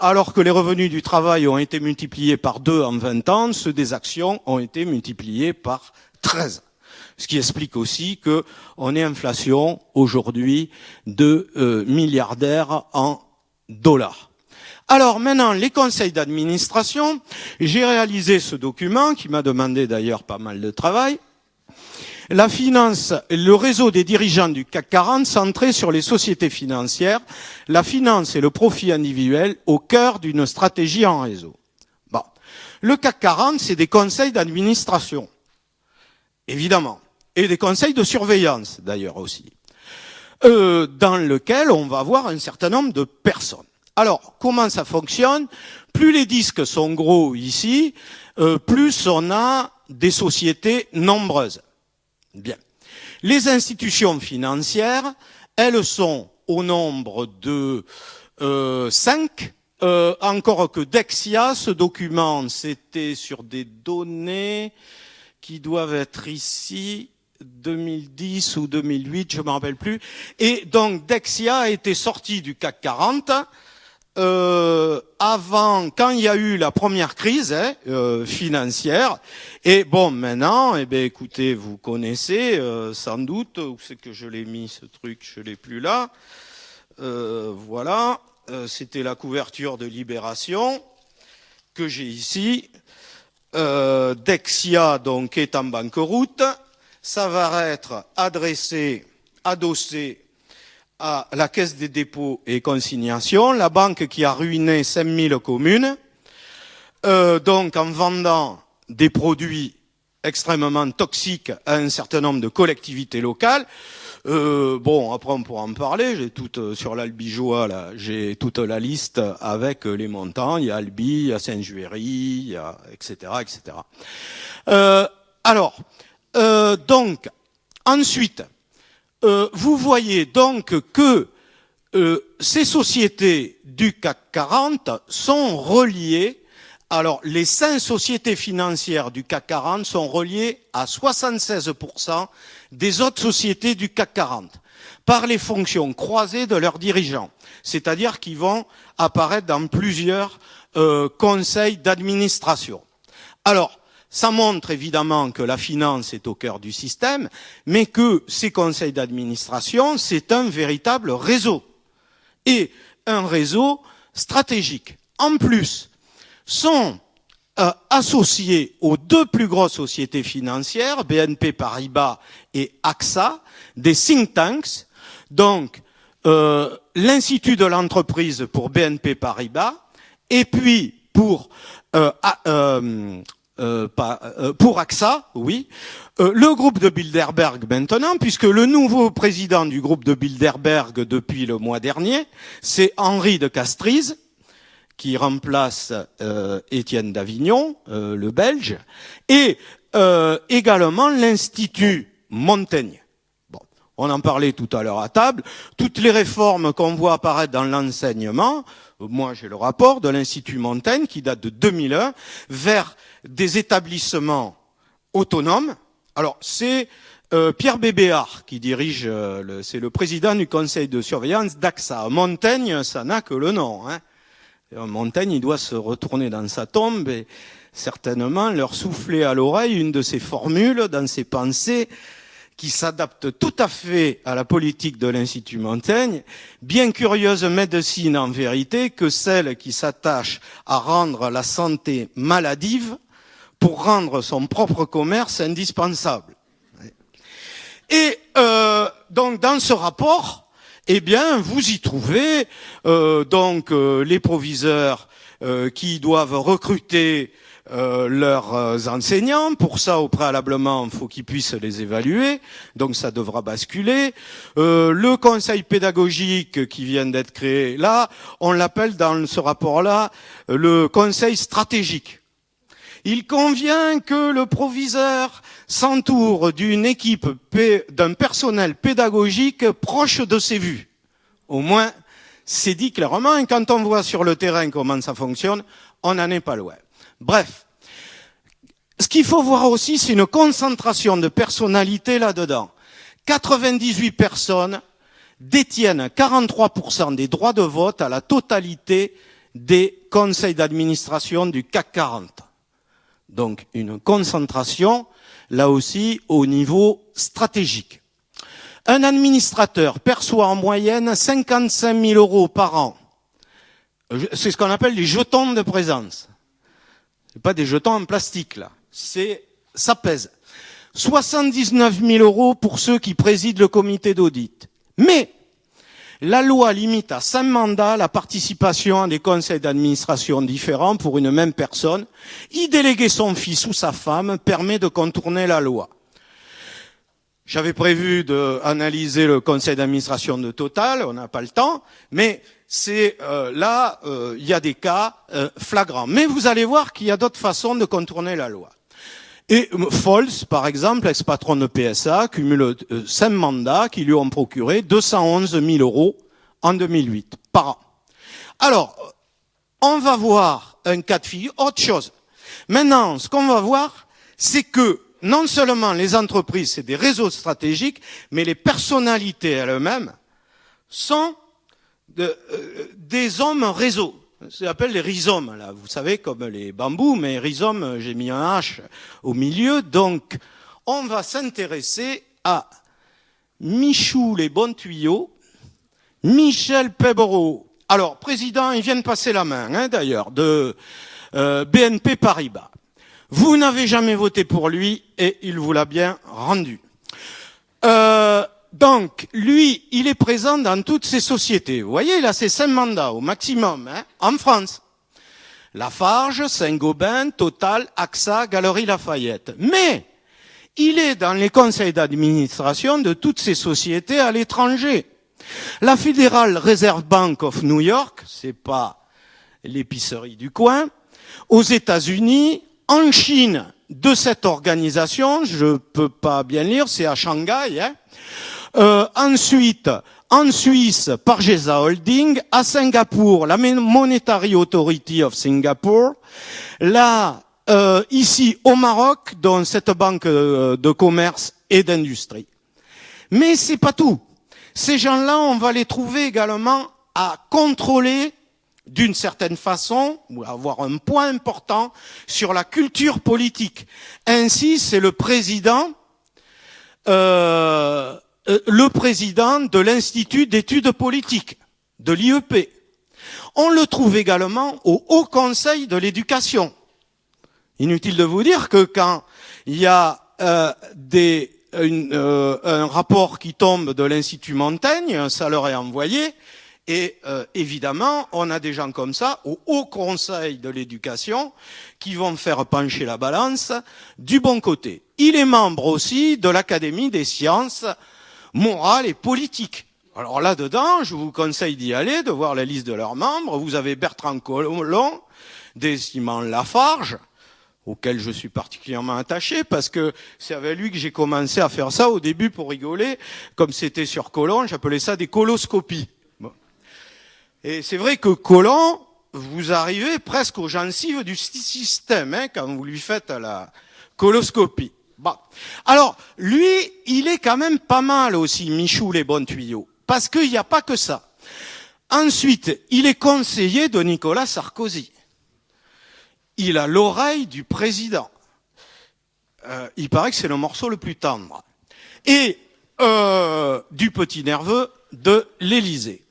Alors que les revenus du travail ont été multipliés par 2 en 20 ans, ceux des actions ont été multipliés par 13. Ce qui explique aussi que on est inflation aujourd'hui de milliardaires en dollars. Alors maintenant, les conseils d'administration, j'ai réalisé ce document qui m'a demandé d'ailleurs pas mal de travail. La finance, le réseau des dirigeants du CAC 40 centré sur les sociétés financières, la finance et le profit individuel au cœur d'une stratégie en réseau. Bon. Le CAC 40, c'est des conseils d'administration, évidemment, et des conseils de surveillance, d'ailleurs aussi, dans lequel on va avoir un certain nombre de personnes. Alors, comment ça fonctionne ? Plus les disques sont gros ici, plus on a des sociétés nombreuses. Bien. Les institutions financières, elles sont au nombre de 5. Encore que Dexia, ce document, c'était sur des données qui doivent être ici, 2010 ou 2008, je ne me rappelle plus. Et donc Dexia a été sorti du CAC 40 avant, quand il y a eu la première crise financière. Et bon, maintenant, écoutez, vous connaissez sans doute, où c'est que je l'ai mis ce truc, je l'ai plus là. Voilà, c'était la couverture de Libération que j'ai ici. Dexia donc est en banqueroute. Ça va être adossé à la Caisse des dépôts et consignations, la banque qui a ruiné 5000 communes, donc en vendant des produits extrêmement toxiques à un certain nombre de collectivités locales. Bon, après on pourra en parler. J'ai toute sur l'Albigeois là, j'ai toute la liste avec les montants. Il y a Albi, il y a Saint-Juéry, il y a etc. etc. Donc ensuite, vous voyez donc que ces sociétés du CAC 40 sont reliées. Alors, les 5 sociétés financières du CAC 40 sont reliées à 76% des autres sociétés du CAC 40 par les fonctions croisées de leurs dirigeants, c'est-à-dire qu'ils vont apparaître dans plusieurs conseils d'administration. Alors, ça montre évidemment que la finance est au cœur du système, mais que ces conseils d'administration, c'est un véritable réseau, et un réseau stratégique. En plus, sont associés aux 2 plus grosses sociétés financières, BNP Paribas et AXA, des think tanks, donc l'Institut de l'entreprise pour BNP Paribas, et puis pour AXA, oui, le groupe de Bilderberg maintenant, puisque le nouveau président du groupe de Bilderberg depuis le mois dernier, c'est Henri de Castries, qui remplace Étienne d'Avignon, le Belge, et également l'Institut Montaigne. Bon, on en parlait tout à l'heure à table. Toutes les réformes qu'on voit apparaître dans l'enseignement, moi j'ai le rapport de l'Institut Montaigne qui date de 2001, vers des établissements autonomes. Alors c'est Pierre Bébéard qui dirige, c'est le président du conseil de surveillance d'AXA. Montaigne, ça n'a que le nom, hein. Montaigne, il doit se retourner dans sa tombe et certainement leur souffler à l'oreille une de ses formules dans ses pensées qui s'adapte tout à fait à la politique de l'Institut Montaigne, bien curieuse médecine en vérité que celle qui s'attache à rendre la santé maladive pour rendre son propre commerce indispensable. Et donc dans ce rapport, eh bien, vous y trouvez les proviseurs qui doivent recruter leurs enseignants. Pour ça, au préalablement, il faut qu'ils puissent les évaluer. Donc, ça devra basculer. Le conseil pédagogique qui vient d'être créé, là, on l'appelle dans ce rapport-là le conseil stratégique. Il convient que le proviseur s'entoure d'une équipe, d'un personnel pédagogique proche de ses vues. Au moins, c'est dit clairement, et quand on voit sur le terrain comment ça fonctionne, on n'en est pas loin. Bref, ce qu'il faut voir aussi, c'est une concentration de personnalités là-dedans. 98 personnes détiennent 43% des droits de vote à la totalité des conseils d'administration du CAC 40. Donc une concentration, là aussi, au niveau stratégique. Un administrateur perçoit en moyenne 55 000 € par an. C'est ce qu'on appelle les jetons de présence. C'est pas des jetons en plastique, là. Ça pèse. 79 000 € pour ceux qui président le comité d'audit. Mais la loi limite à 5 mandats la participation à des conseils d'administration différents pour une même personne. Y déléguer son fils ou sa femme permet de contourner la loi. J'avais prévu d'analyser le conseil d'administration de Total, on n'a pas le temps, mais c'est il y a des cas flagrants. Mais vous allez voir qu'il y a d'autres façons de contourner la loi. Et Fols, par exemple, ex-patron de PSA, cumule 5 mandats qui lui ont procuré 211 000 € en 2008 par an. Alors, on va voir un cas de figure, autre chose. Maintenant, ce qu'on va voir, c'est que non seulement les entreprises, c'est des réseaux stratégiques, mais les personnalités elles-mêmes sont des hommes réseaux. Ça s'appelle les rhizomes, là. Vous savez, comme les bambous, mais rhizomes, j'ai mis un H au milieu. Donc, on va s'intéresser à Michou les bons tuyaux, Michel Pebreau. Alors, président, il vient de passer la main, hein, d'ailleurs, de BNP Paribas. Vous n'avez jamais voté pour lui et il vous l'a bien rendu. Donc, lui, il est présent dans toutes ces sociétés. Vous voyez, il a ses 5 mandats au maximum, hein, en France. Lafarge, Saint-Gobain, Total, AXA, Galeries Lafayette. Mais, il est dans les conseils d'administration de toutes ces sociétés à l'étranger. La Federal Reserve Bank of New York, c'est pas l'épicerie du coin, aux États-Unis, en Chine, de cette organisation, je peux pas bien lire, c'est à Shanghai, hein. Ensuite, en Suisse, Pargesa Holding, à Singapour, la Monetary Authority of Singapore, là, ici au Maroc, dans cette banque de commerce et d'industrie. Mais c'est pas tout. Ces gens-là, on va les trouver également à contrôler d'une certaine façon, ou avoir un point important sur la culture politique. Ainsi, c'est le président de l'Institut d'études politiques, de l'IEP. On le trouve également au Haut Conseil de l'éducation. Inutile de vous dire que quand il y a un rapport qui tombe de l'Institut Montaigne, ça leur est envoyé, et évidemment, on a des gens comme ça au Haut Conseil de l'éducation qui vont faire pencher la balance du bon côté. Il est membre aussi de l'Académie des sciences morales et politiques. Alors là-dedans, je vous conseille d'y aller, de voir la liste de leurs membres. Vous avez Bertrand Collomb, Décimant Lafarge, auquel je suis particulièrement attaché, parce que c'est avec lui que j'ai commencé à faire ça au début pour rigoler. Comme c'était sur Collomb, j'appelais ça des coloscopies. Bon. Et c'est vrai que Collomb, vous arrivez presque aux gencives du système, hein, quand vous lui faites la coloscopie. Bon. Alors, lui, il est quand même pas mal aussi, Michou, les bons tuyaux. Parce qu'il n'y a pas que ça. Ensuite, il est conseiller de Nicolas Sarkozy. Il a l'oreille du président. Il paraît que c'est le morceau le plus tendre. Et du petit nerveux de l'Élysée.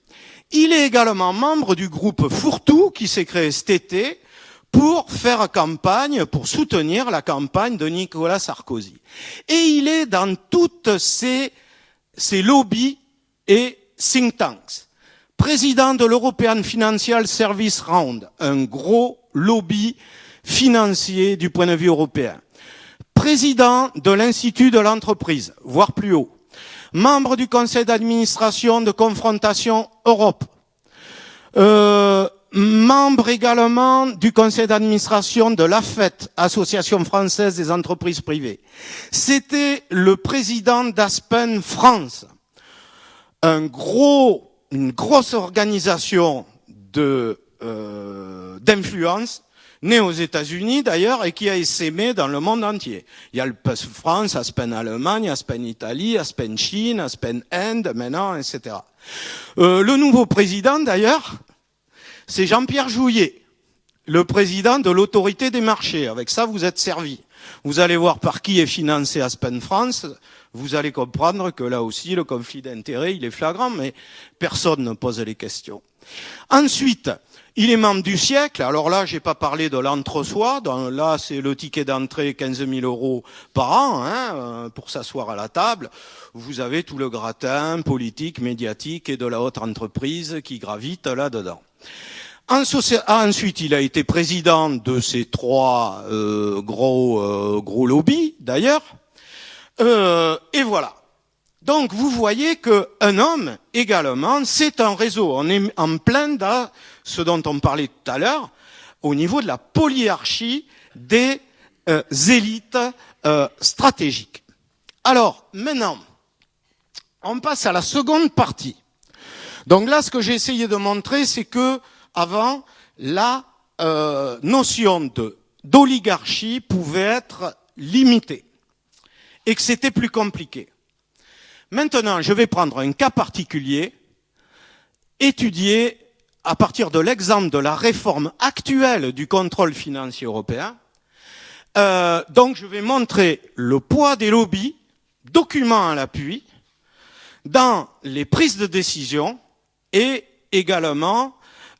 Il est également membre du groupe Fourre-Tout qui s'est créé cet été pour faire campagne, pour soutenir la campagne de Nicolas Sarkozy. Et il est dans toutes ces lobbies et think tanks. Président de l'European Financial Service Round, un gros lobby financier du point de vue européen. Président de l'Institut de l'entreprise, voire plus haut. Membre du conseil d'administration de Confrontation Europe. Membre également du conseil d'administration de l'AFET, Association française des entreprises privées. C'était le président d'Aspen France, une grosse organisation d'influence, née aux États-Unis d'ailleurs, et qui a essaimé dans le monde entier. Il y a le PES France, Aspen Allemagne, Aspen Italie, Aspen Chine, Aspen Inde, maintenant, etc. Le nouveau président d'ailleurs, c'est Jean-Pierre Jouyet, le président de l'autorité des marchés. Avec ça, vous êtes servi. Vous allez voir par qui est financé Aspen France. Vous allez comprendre que là aussi, le conflit d'intérêts, il est flagrant, mais personne ne pose les questions. Ensuite, il est membre du siècle. Alors là, j'ai pas parlé de l'entre-soi. Là, c'est le ticket d'entrée 15 000 € par an, hein, pour s'asseoir à la table. Vous avez tout le gratin politique, médiatique et de la haute entreprise qui gravite là-dedans. Ensuite, il a été président de ces 3 gros lobbies, d'ailleurs. Et voilà. Donc, vous voyez qu'un homme, également, c'est un réseau. On est en plein dans ce dont on parlait tout à l'heure, au niveau de la polyarchie des élites stratégiques. Alors, maintenant, on passe à la seconde partie. Donc là, ce que j'ai essayé de montrer, c'est que avant, la notion d'oligarchie pouvait être limitée et que c'était plus compliqué. Maintenant, je vais prendre un cas particulier, étudié à partir de l'exemple de la réforme actuelle du contrôle financier européen. Donc, je vais montrer le poids des lobbies, documents à l'appui, dans les prises de décision et également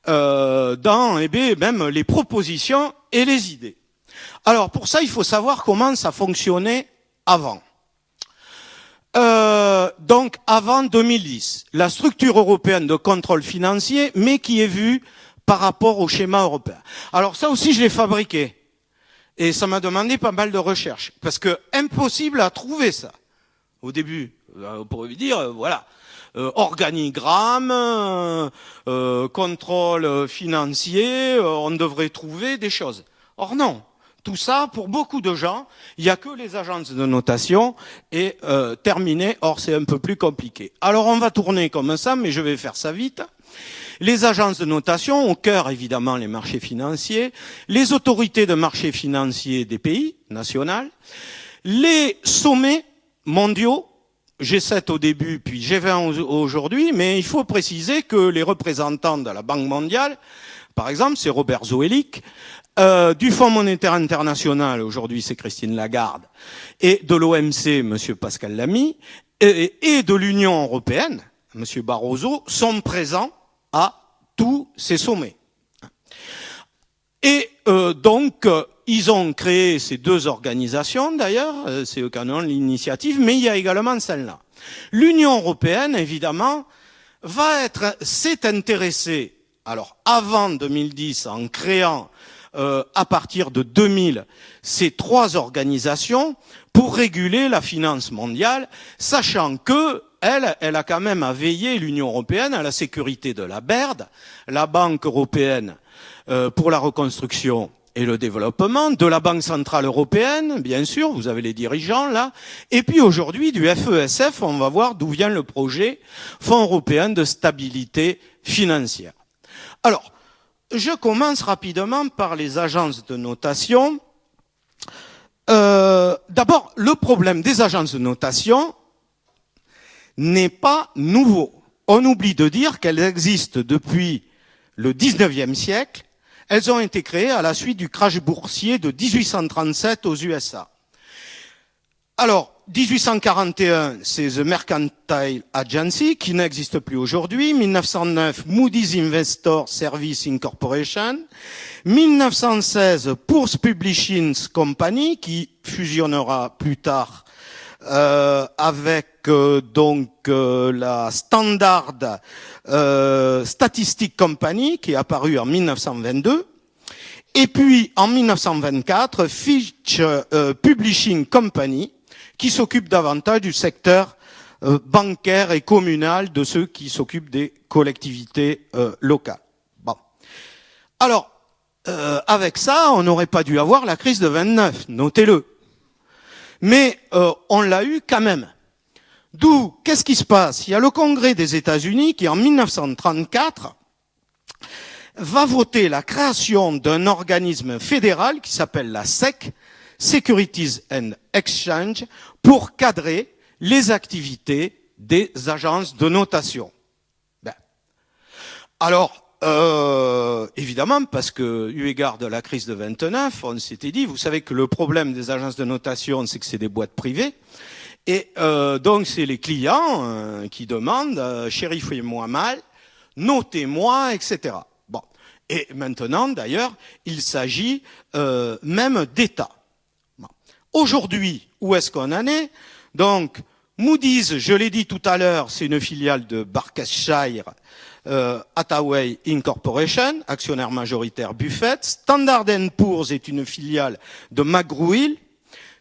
dans même les propositions et les idées. Alors, pour ça, il faut savoir comment ça fonctionnait avant. Donc avant 2010, la structure européenne de contrôle financier, mais qui est vue par rapport au schéma européen. Alors ça aussi, je l'ai fabriqué. Et ça m'a demandé pas mal de recherches. Parce que impossible à trouver ça. Au début, on pourrait dire, voilà, organigramme, contrôle financier, on devrait trouver des choses. Or non. Tout ça, pour beaucoup de gens, il n'y a que les agences de notation et terminé. Or, c'est un peu plus compliqué. Alors, on va tourner comme ça, mais je vais faire ça vite. Les agences de notation, au cœur, évidemment, les marchés financiers, les autorités de marchés financiers des pays nationaux, les sommets mondiaux, G7 au début, puis G20 aujourd'hui, mais il faut préciser que les représentants de la Banque mondiale, par exemple, c'est Robert Zoellick, du Fonds monétaire international, aujourd'hui c'est Christine Lagarde, et de l'OMC, monsieur Pascal Lamy, et de l'Union européenne, monsieur Barroso, sont présents à tous ces sommets. Et donc, ils ont créé ces deux organisations, d'ailleurs, c'est eux qui en ont l'initiative, mais il y a également celle-là. L'Union européenne, évidemment, s'est intéressée, alors avant 2010, en créant à partir de 2000, ces trois organisations pour réguler la finance mondiale, sachant que elle a quand même à veiller, l'Union européenne, à la sécurité de la BERD, la Banque européenne pour la reconstruction et le développement, de la Banque centrale européenne, bien sûr, vous avez les dirigeants là, et puis aujourd'hui du FESF, on va voir d'où vient le projet Fonds européen de stabilité financière. Alors, je commence rapidement par les agences de notation. D'abord, le problème des agences de notation n'est pas nouveau. On oublie de dire qu'elles existent depuis le 19e siècle. Elles ont été créées à la suite du crash boursier de 1837 aux USA. Alors, 1841, c'est The Mercantile Agency, qui n'existe plus aujourd'hui. 1909, Moody's Investor Service Incorporation. 1916, Poor's Publishing Company, qui fusionnera plus tard avec la Standard Statistic Company, qui est apparue en 1922. Et puis, en 1924, Fitch Publishing Company, qui s'occupe davantage du secteur bancaire et communal de ceux qui s'occupent des collectivités locales. Bon. Alors, avec ça, on n'aurait pas dû avoir la crise de 29, notez-le. Mais on l'a eu quand même. D'où, qu'est-ce qui se passe? Il y a le Congrès des États-Unis qui, en 1934, va voter la création d'un organisme fédéral qui s'appelle la SEC, Securities and Exchange, pour cadrer les activités des agences de notation. Ben. Alors, évidemment, parce que, eu égard de la crise de 29, on s'était dit, vous savez que le problème des agences de notation, c'est que c'est des boîtes privées, et donc c'est les clients qui demandent, chérie, fais-moi mal, notez-moi, etc. Bon. Et maintenant, d'ailleurs, il s'agit même d'États. Aujourd'hui, où est-ce qu'on en est? Donc, Moody's, je l'ai dit tout à l'heure, c'est une filiale de Berkshire Hathaway Incorporation, actionnaire majoritaire Buffett. Standard & Poor's est une filiale de McGraw-Hill.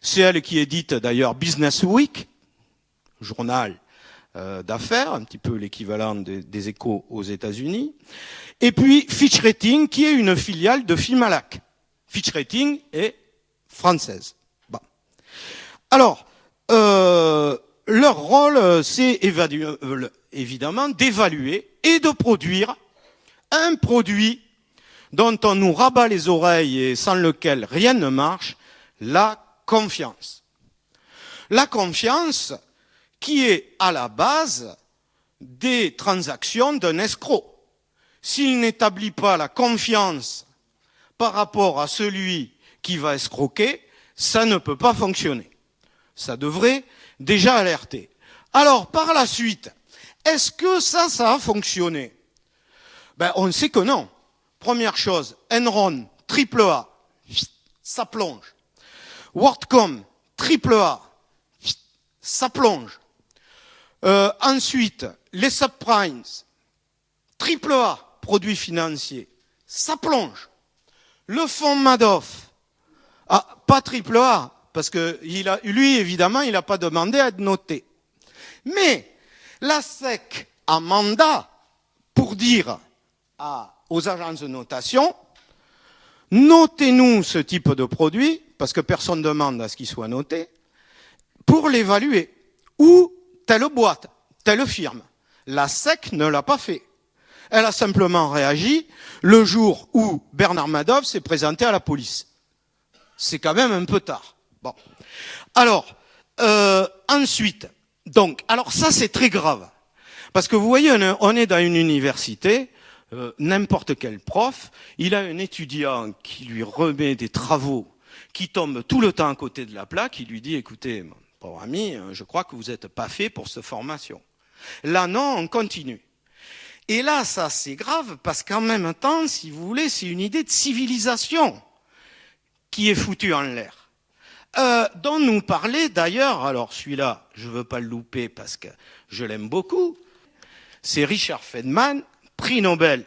C'est elle qui édite d'ailleurs Business Week, journal d'affaires, un petit peu l'équivalent des Échos aux États-Unis. Et puis Fitch Ratings, qui est une filiale de Fimalac. Fitch Ratings est française. Bon. Alors, leur rôle, c'est évidemment d'évaluer et de produire un produit dont on nous rabat les oreilles et sans lequel rien ne marche, la confiance. La confiance qui est à la base des transactions d'un escroc. S'il n'établit pas la confiance par rapport à celui qui va escroquer, ça ne peut pas fonctionner. Ça devrait déjà alerter. Alors, par la suite, est-ce que ça a fonctionné? Ben, on sait que non. Première chose, Enron, AAA, ça plonge. WorldCom, AAA, ça plonge. Ensuite, les subprimes, triple A, produits financiers, ça plonge. Le fonds Madoff, pas triple A, parce que lui, évidemment, il n'a pas demandé à être noté. Mais la SEC a mandat pour dire aux agences de notation, notez-nous ce type de produit, parce que personne ne demande à ce qu'il soit noté, pour l'évaluer. Ou telle boîte, telle firme. La SEC ne l'a pas fait. Elle a simplement réagi le jour où Bernard Madoff s'est présenté à la police. C'est quand même un peu tard. Bon. Alors, ensuite, donc, alors ça c'est très grave. Parce que vous voyez, on est dans une université, n'importe quel prof, il a un étudiant qui lui remet des travaux qui tombent tout le temps à côté de la plaque, il lui dit, écoutez, mon pauvre ami, je crois que vous n'êtes pas fait pour cette formation. Là, non, on continue. Et là, ça, c'est grave, parce qu'en même temps, si vous voulez, c'est une idée de civilisation qui est foutue en l'air. Dont nous parlait d'ailleurs, alors celui-là, je ne veux pas le louper parce que je l'aime beaucoup, c'est Richard Feynman, prix Nobel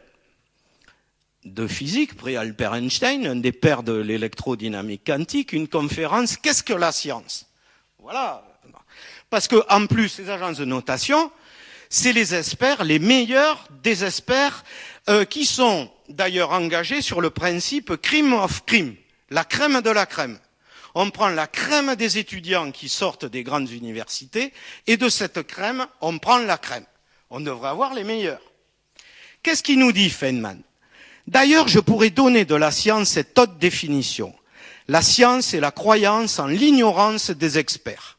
de physique, prix Albert Einstein, un des pères de l'électrodynamique quantique, une conférence, qu'est-ce que la science? Voilà. Parce que, en plus, ces agences de notation, c'est les experts, les meilleurs des experts, qui sont d'ailleurs engagés sur le principe cream of cream, la crème de la crème. On prend la crème des étudiants qui sortent des grandes universités, et de cette crème, on prend la crème. On devrait avoir les meilleurs. Qu'est-ce qu'il nous dit, Feynman? D'ailleurs, je pourrais donner de la science cette haute définition. La science est la croyance en l'ignorance des experts.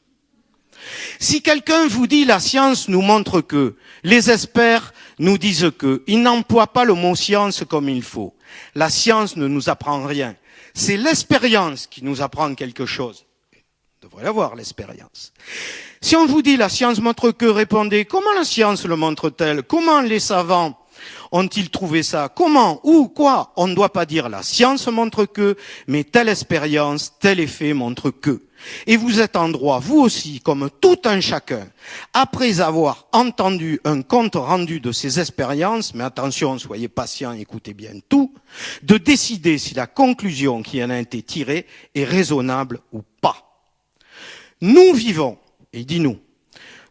Si quelqu'un vous dit la science nous montre que, les experts nous disent que, ils n'emploient pas le mot science comme il faut. La science ne nous apprend rien. C'est l'expérience qui nous apprend quelque chose. On devrait l'avoir, l'expérience. Si on vous dit la science montre que, répondez, comment la science le montre-t-elle? Comment les savants ont-ils trouvé ça? Comment? Où? Quoi? On ne doit pas dire la science montre que, mais telle expérience, tel effet montre que. Et vous êtes en droit, vous aussi, comme tout un chacun, après avoir entendu un compte rendu de ces expériences, mais attention, soyez patient, écoutez bien tout, de décider si la conclusion qui en a été tirée est raisonnable ou pas. Nous vivons, et il dit nous,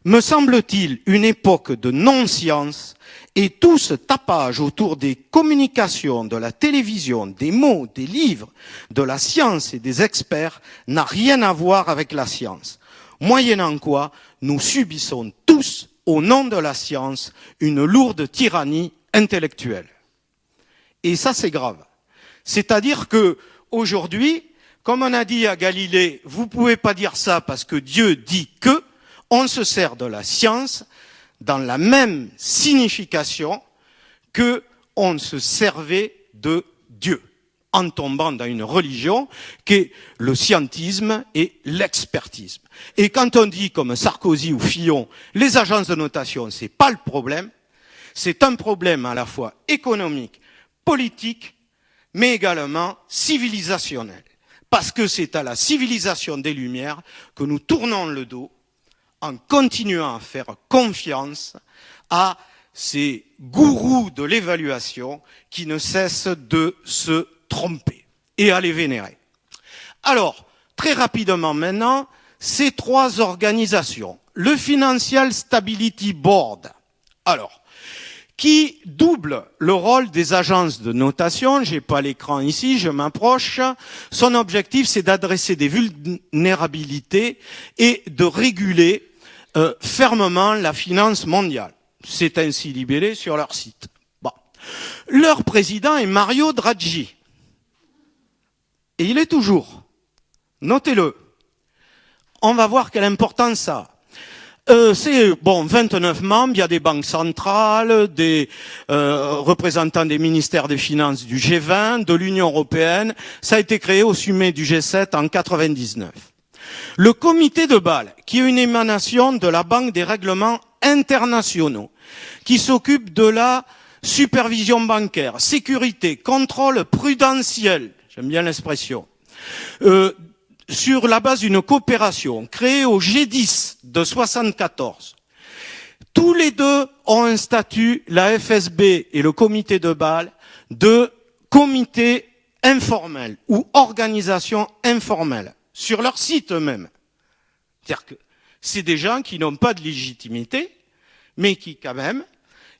me semble-t-il, une époque de non-science, et tout ce tapage autour des communications, de la télévision, des mots, des livres, de la science et des experts n'a rien à voir avec la science. Moyennant quoi, nous subissons tous, au nom de la science, une lourde tyrannie intellectuelle. Et ça, c'est grave. C'est-à-dire que, aujourd'hui, comme on a dit à Galilée, vous pouvez pas dire ça parce que Dieu dit que, on se sert de la science dans la même signification que on se servait de Dieu, en tombant dans une religion qui est le scientisme et l'expertisme. Et quand on dit, comme Sarkozy ou Fillon, les agences de notation, c'est pas le problème, c'est un problème à la fois économique, politique, mais également civilisationnel. Parce que c'est à la civilisation des Lumières que nous tournons le dos en continuant à faire confiance à ces gourous de l'évaluation qui ne cessent de se tromper et à les vénérer. Alors, très rapidement maintenant, ces trois organisations, le Financial Stability Board, alors, qui double le rôle des agences de notation, j'ai pas l'écran ici, je m'approche, son objectif c'est d'adresser des vulnérabilités et de réguler fermement la finance mondiale. C'est ainsi libellé sur leur site. Bon. Leur président est Mario Draghi. Et il est toujours. Notez-le. On va voir quelle importance ça a. C'est 29 membres, il y a des banques centrales, des représentants des ministères des Finances du G20, de l'Union européenne. Ça a été créé au sommet du G7 en 99. Le comité de Bâle, qui est une émanation de la Banque des règlements internationaux, qui s'occupe de la supervision bancaire, sécurité, contrôle prudentiel, j'aime bien l'expression, sur la base d'une coopération créée au G10 de 74, Tous les deux ont un statut, la FSB et le comité de Bâle, de comité informel ou organisation informelle, sur leur site eux-mêmes. C'est-à-dire que c'est des gens qui n'ont pas de légitimité, mais qui, quand même,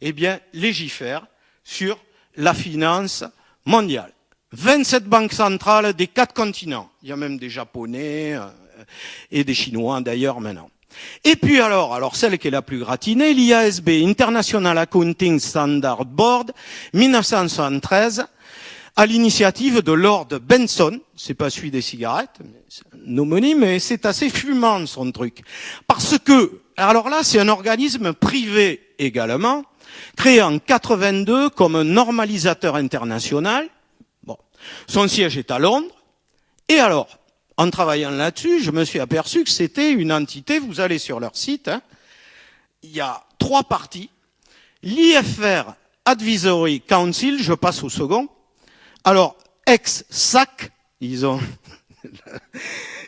eh bien, légifèrent sur la finance mondiale. 27 banques centrales des 4 continents. Il y a même des Japonais et des Chinois, d'ailleurs, maintenant. Et puis alors celle qui est la plus gratinée, l'IASB, International Accounting Standard Board, 1973, à l'initiative de Lord Benson. C'est pas celui des cigarettes, c'est un homonyme, mais c'est assez fumant son truc. Parce que, alors là, c'est un organisme privé également, créé en 82 comme un normalisateur international. Bon, son siège est à Londres. Et alors, en travaillant là-dessus, je me suis aperçu que c'était une entité, vous allez sur leur site, il y a 3 parties. L'IFR Advisory Council, je passe au second. Alors, ex-SAC, ils ont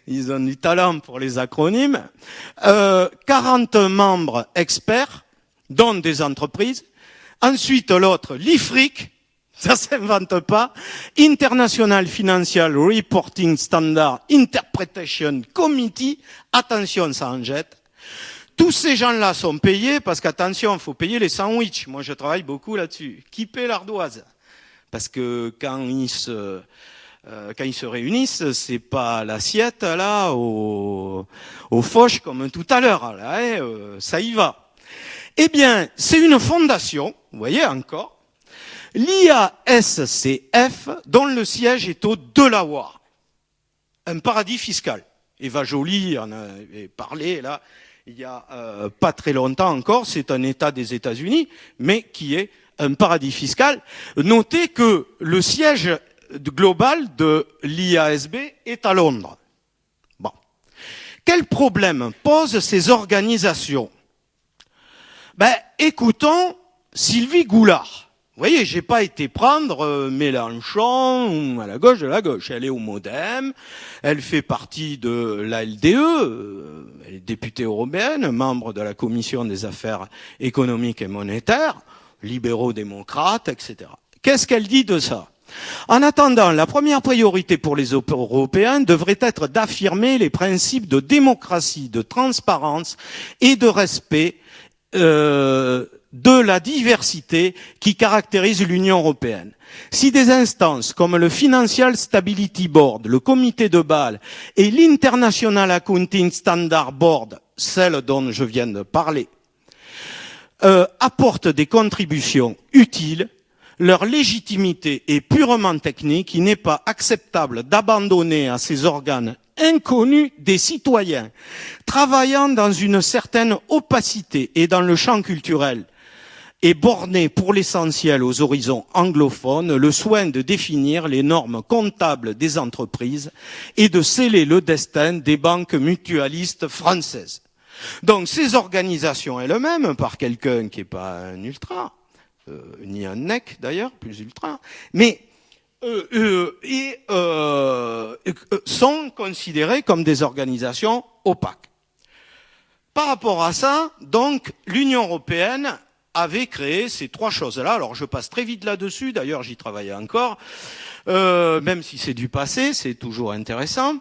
du talent pour les acronymes, 40 membres experts, dont des entreprises. Ensuite, l'autre, l'IFRIC, ça s'invente pas, International Financial Reporting Standard Interpretation Committee, attention, ça en jette. Tous ces gens-là sont payés parce qu'attention, il faut payer les sandwichs. Moi, je travaille beaucoup là-dessus. Qui paie l'ardoise? Parce que quand ils se réunissent, c'est pas l'assiette là au foch comme tout à l'heure. Là, ça y va. Eh bien, c'est une fondation, vous voyez encore, l'IASCF, dont le siège est au Delaware, un paradis fiscal. Eva Joly en avait parlé là il y a pas très longtemps encore. C'est un État des États-Unis, mais qui est un paradis fiscal. Notez que le siège global de l'IASB est à Londres. Bon. Quel problème posent ces organisations? Écoutons Sylvie Goulard. Vous voyez, j'ai pas été prendre Mélenchon à la gauche de la gauche. Elle est au MoDem, elle fait partie de la LDE, elle est députée européenne, membre de la Commission des affaires économiques et monétaires, libéraux-démocrates, etc. Qu'est-ce qu'elle dit de ça? En attendant, la première priorité pour les Européens devrait être d'affirmer les principes de démocratie, de transparence et de respect de la diversité qui caractérise l'Union européenne. Si des instances comme le Financial Stability Board, le Comité de Bâle et l'International Accounting Standard Board, celle dont je viens de parler, apportent des contributions utiles, leur légitimité est purement technique. Il n'est pas acceptable d'abandonner à ces organes inconnus des citoyens, travaillant dans une certaine opacité et dans le champ culturel, et borné pour l'essentiel aux horizons anglophones, le soin de définir les normes comptables des entreprises et de sceller le destin des banques mutualistes françaises. Donc ces organisations elles-mêmes, par quelqu'un qui n'est pas un ultra, ni un nec d'ailleurs, plus ultra, mais sont considérées comme des organisations opaques. Par rapport à ça, donc, l'Union européenne avait créé ces 3 choses-là. Alors, je passe très vite là-dessus. D'ailleurs, j'y travaillais encore. Même si c'est du passé, c'est toujours intéressant.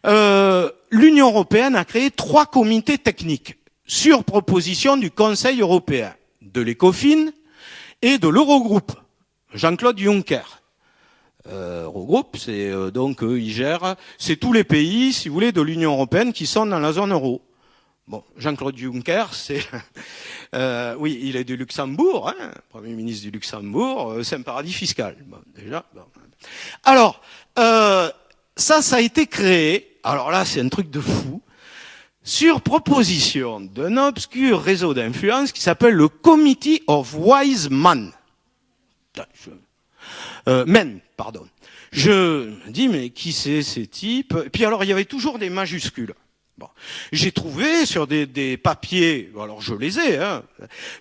L'Union européenne a créé 3 comités techniques sur proposition du Conseil européen, de l'ECOFIN et de l'Eurogroupe. Jean-Claude Juncker. Eurogroupe, c'est donc ils gèrent, c'est tous les pays, si vous voulez, de l'Union européenne qui sont dans la zone euro. Bon, Jean-Claude Juncker, c'est oui, il est du Luxembourg, hein, Premier ministre du Luxembourg, c'est un paradis fiscal. Bon, déjà. Bon. Alors, ça a été créé. Alors là, c'est un truc de fou. Sur proposition d'un obscur réseau d'influence qui s'appelle le Committee of Wise Men. Pardon. Je me dis, mais qui c'est ces types? Et puis alors, il y avait toujours des majuscules. Bon. J'ai trouvé sur des papiers, alors je les ai,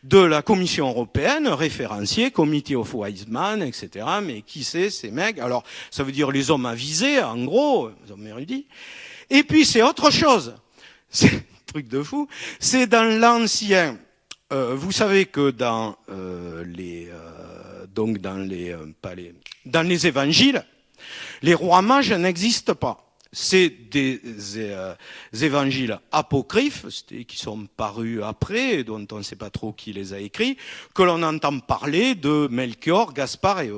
de la Commission européenne, référenciés, Committee of Wise Men, etc. Mais qui c'est ces mecs? Alors, ça veut dire les hommes avisés, en gros, les hommes érudits. Et puis, c'est autre chose. C'est un truc de fou. C'est dans l'ancien Vous savez que dans dans les évangiles, les rois mages n'existent pas. C'est des évangiles apocryphes qui sont parus après, dont on ne sait pas trop qui les a écrits, que l'on entend parler de Melchior, Gaspard et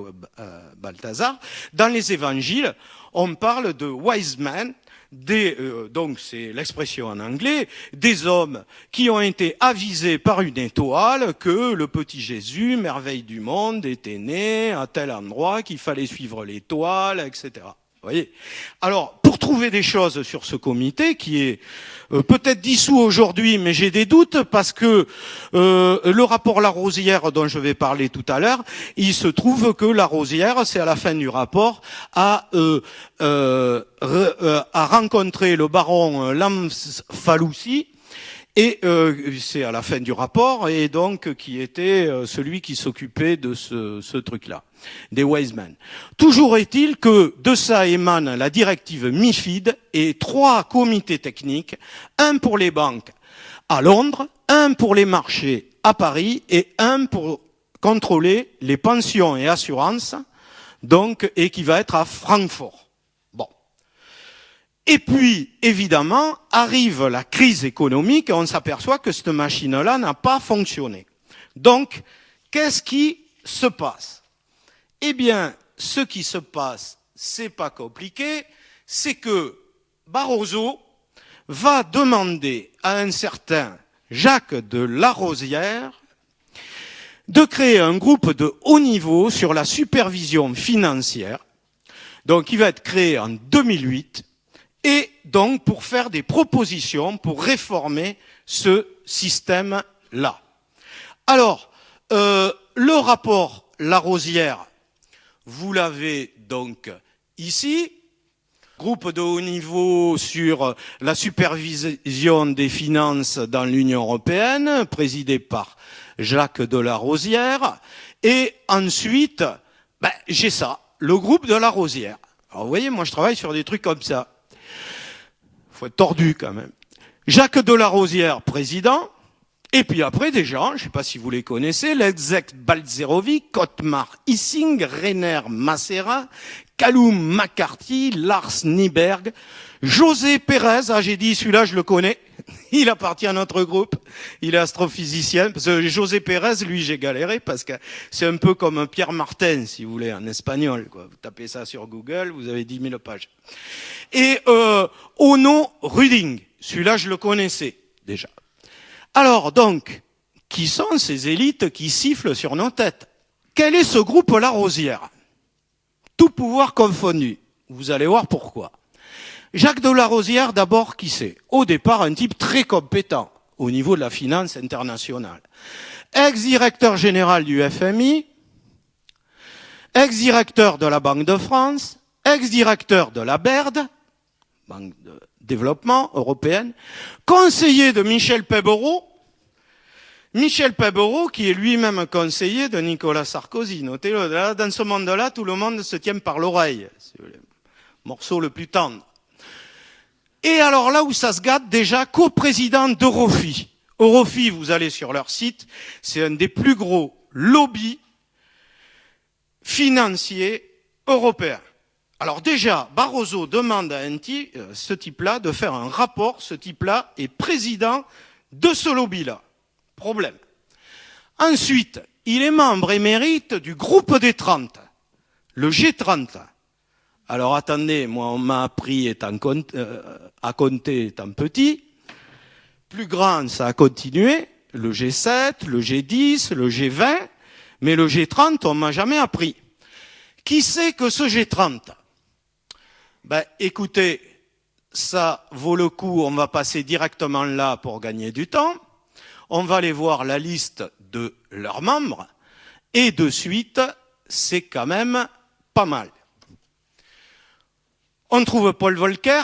Balthazar. Dans les évangiles, on parle de wise men, donc c'est l'expression en anglais, des hommes qui ont été avisés par une étoile que le petit Jésus, merveille du monde, était né à tel endroit, qu'il fallait suivre l'étoile, etc. Vous voyez. Alors, pour trouver des choses sur ce comité, qui est peut-être dissous aujourd'hui, mais j'ai des doutes, parce que le rapport Larosière, dont je vais parler tout à l'heure, il se trouve que Larosière, c'est à la fin du rapport, a rencontré le baron Lamfalussy, et c'est à la fin du rapport, et donc qui était celui qui s'occupait de ce truc-là, des wise men. Toujours est-il que de ça émane la directive MIFID et 3 comités techniques, un pour les banques à Londres, un pour les marchés à Paris et un pour contrôler les pensions et assurances, donc, et qui va être à Francfort. Et puis, évidemment, arrive la crise économique et on s'aperçoit que cette machine-là n'a pas fonctionné. Donc, qu'est-ce qui se passe? Eh bien, ce qui se passe, c'est pas compliqué, c'est que Barroso va demander à un certain Jacques de Larosière de créer un groupe de haut niveau sur la supervision financière, donc qui va être créé en 2008, et donc pour faire des propositions pour réformer ce système-là. Alors, le rapport Larosière, vous l'avez donc ici, groupe de haut niveau sur la supervision des finances dans l'Union européenne, présidé par Jacques de Larosière, et ensuite, j'ai ça, le groupe de Larosière. Alors vous voyez, moi je travaille sur des trucs comme ça. Faut être tordu quand même. Jacques de Larosière, président, et puis après des gens, je ne sais pas si vous les connaissez, Leszek Balcerowicz, Ottmar Hissing, Rainer Massera, Callum McCarthy, Lars Nyberg, José Pérez, j'ai dit celui-là je le connais, il appartient à notre groupe, il est astrophysicien, parce que José Pérez, lui j'ai galéré, parce que c'est un peu comme Pierre Martin, si vous voulez, en espagnol, quoi. Vous tapez ça sur Google, vous avez 10 000 pages. Et Onno Ruding, celui-là je le connaissais déjà. Alors donc, qui sont ces élites qui sifflent sur nos têtes? Quel est ce groupe Larosière? Tout pouvoir confondu. Vous allez voir pourquoi. Jacques de Larosière, d'abord, qui c'est? Au départ, un type très compétent au niveau de la finance internationale. Ex-directeur général du FMI, ex-directeur de la Banque de France, ex-directeur de la BERD, Banque de développement européenne, conseiller de Michel Peibereau, qui est lui-même conseiller de Nicolas Sarkozy. Notez-le, dans ce monde-là, tout le monde se tient par l'oreille. C'est le morceau le plus tendre. Et alors là où ça se gâte, déjà, coprésident d'Eurofi. Eurofi, vous allez sur leur site, c'est un des plus gros lobbies financiers européens. Alors déjà, Barroso demande à ce type-là de faire un rapport. Ce type-là est président de ce lobby-là. Problème. Ensuite, il est membre émérite du groupe des 30, le G30. Alors attendez, moi on m'a appris à compter étant petit. Plus grand, ça a continué. Le G7, le G10, le G20, mais le G30, on m'a jamais appris. Qui c'est que ce G30? Écoutez, ça vaut le coup, on va passer directement là pour gagner du temps. On va aller voir la liste de leurs membres, et de suite, c'est quand même pas mal. On trouve Paul Volcker,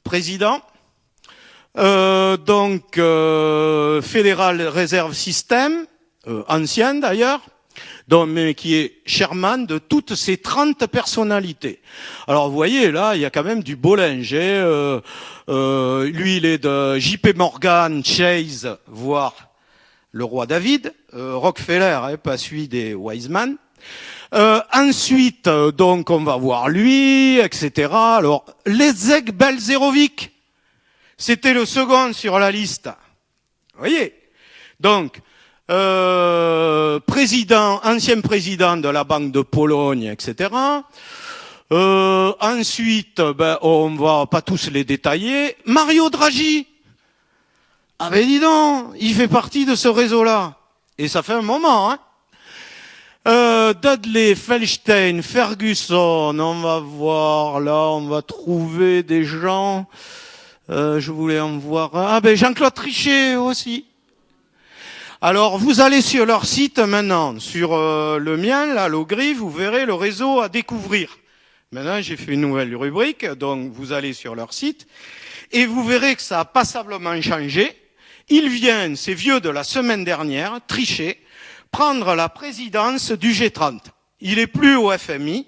président, Federal Reserve System, ancien d'ailleurs, mais qui est chairman de toutes ces 30 personnalités. Alors vous voyez, là, il y a quand même du beau linge. Lui, il est de JP Morgan, Chase, voire le roi David, Rockefeller, pas celui des Wiseman. Ensuite, donc, on va voir lui, etc. Alors, Leszek Balcerowicz, c'était le second sur la liste. Vous voyez? Donc, ancien président de la Banque de Pologne, etc. Ensuite, on va pas tous les détailler. Mario Draghi. Ah ben dis donc, il fait partie de ce réseau-là. Et ça fait un moment, hein. Dudley, Feldstein, Ferguson, on va voir, là, on va trouver des gens. Je voulais en voir un. Ah ben Jean-Claude Trichet aussi. Alors, vous allez sur leur site maintenant, sur le mien, là, l'Ogri, vous verrez le réseau à découvrir. Maintenant, j'ai fait une nouvelle rubrique, donc vous allez sur leur site, et vous verrez que ça a passablement changé. Ils viennent, ces vieux de la semaine dernière, Trichet, prendre la présidence du G30. Il est plus au FMI,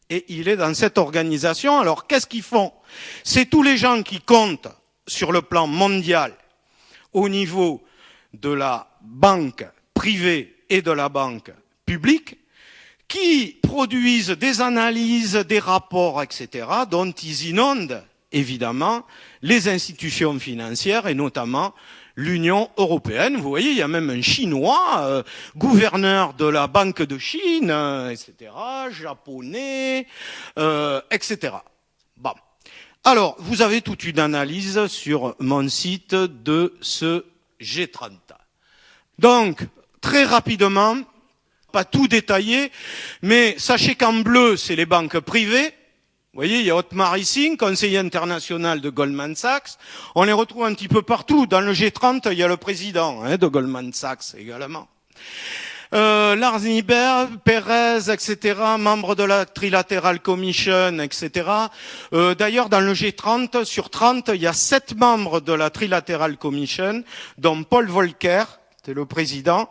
et il est dans cette organisation. Alors, qu'est-ce qu'ils font? C'est tous les gens qui comptent sur le plan mondial, au niveau de la banque privée et de la banque publique, qui produisent des analyses, des rapports, etc., dont ils inondent, évidemment, les institutions financières et notamment l'Union européenne. Vous voyez, il y a même un Chinois, gouverneur de la Banque de Chine, etc., japonais, etc. Bon. Alors, vous avez toute une analyse sur mon site de ce G30. Donc, très rapidement, pas tout détaillé, mais sachez qu'en bleu, c'est les banques privées. Vous voyez, il y a Otmar Hissing, conseiller international de Goldman Sachs. On les retrouve un petit peu partout. Dans le G30, il y a le président de Goldman Sachs également. Lars Niber, Perez, etc., membres de la Trilateral Commission, etc. D'ailleurs, dans le G30, sur 30, il y a 7 membres de la Trilateral Commission, dont Paul Volcker, c'est le président,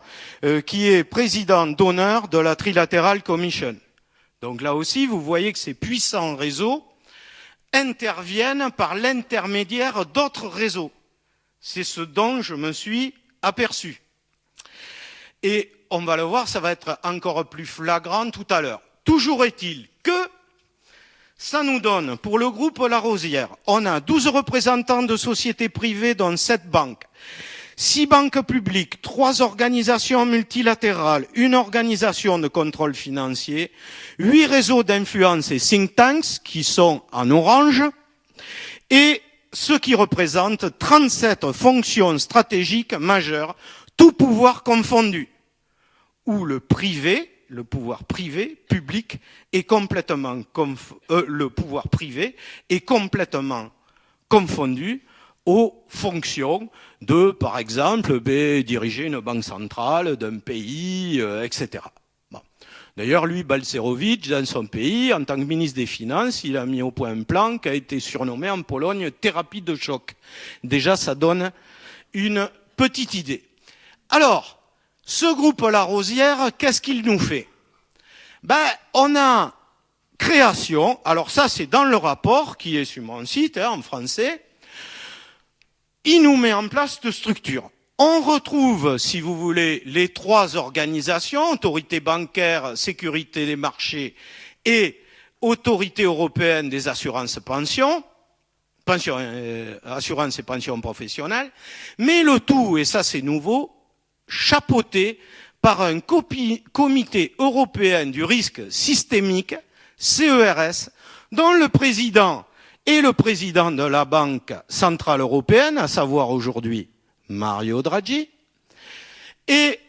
qui est président d'honneur de la Trilateral Commission. Donc là aussi, vous voyez que ces puissants réseaux interviennent par l'intermédiaire d'autres réseaux. C'est ce dont je me suis aperçu. Et on va le voir, ça va être encore plus flagrant tout à l'heure. Toujours est-il que ça nous donne, pour le groupe La Rosière, on a 12 représentants de sociétés privées, dont 7 banques, 6 banques publiques, 3 organisations multilatérales, une organisation de contrôle financier, 8 réseaux d'influence et think tanks qui sont en orange, et ce qui représente 37 fonctions stratégiques majeures, tout pouvoir confondu, où le privé, le pouvoir privé, public, est complètement le pouvoir privé est complètement confondu aux fonctions de, par exemple, diriger une banque centrale d'un pays, etc. Bon. D'ailleurs, lui, Balcerowicz, dans son pays, en tant que ministre des Finances, il a mis au point un plan qui a été surnommé en Pologne thérapie de choc. Déjà, ça donne une petite idée. Alors, ce groupe La Rosière, qu'est-ce qu'il nous fait? On a création, alors ça c'est dans le rapport qui est sur mon site, en français, il nous met en place cette structure. On retrouve, si vous voulez, les 3 organisations, autorité bancaire, sécurité des marchés et autorité européenne des assurances pensions, assurances et pensions professionnelles, mais le tout, et ça c'est nouveau, chapeauté par un comité européen du risque systémique, CERS, dont le président est le président de la Banque centrale européenne, à savoir aujourd'hui Mario Draghi, et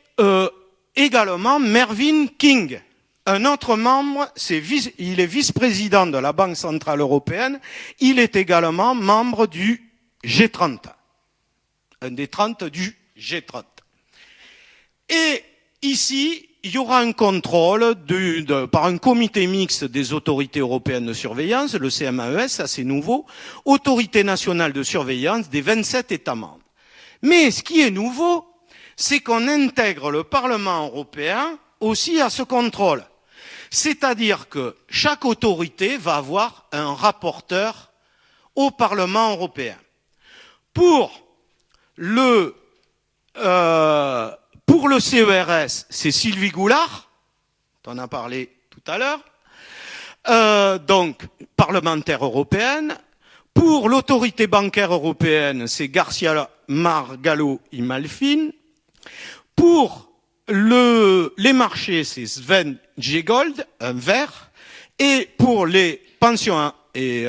également Mervyn King, un autre membre, il est vice-président de la Banque centrale européenne, il est également membre du G30, un des 30 du G30. Et ici, il y aura un contrôle par un comité mixte des autorités européennes de surveillance, le CMAES, ça c'est nouveau, autorité nationale de surveillance des 27 États membres. Mais ce qui est nouveau, c'est qu'on intègre le Parlement européen aussi à ce contrôle. C'est-à-dire que chaque autorité va avoir un rapporteur au Parlement européen. Pour le Pour le CERS, c'est Sylvie Goulard, on en a parlé tout à l'heure, donc parlementaire européenne. Pour l'autorité bancaire européenne, c'est Garcia Margallo Imalfin. Pour les marchés, c'est Sven Giegold, un vert. Et pour les pensions et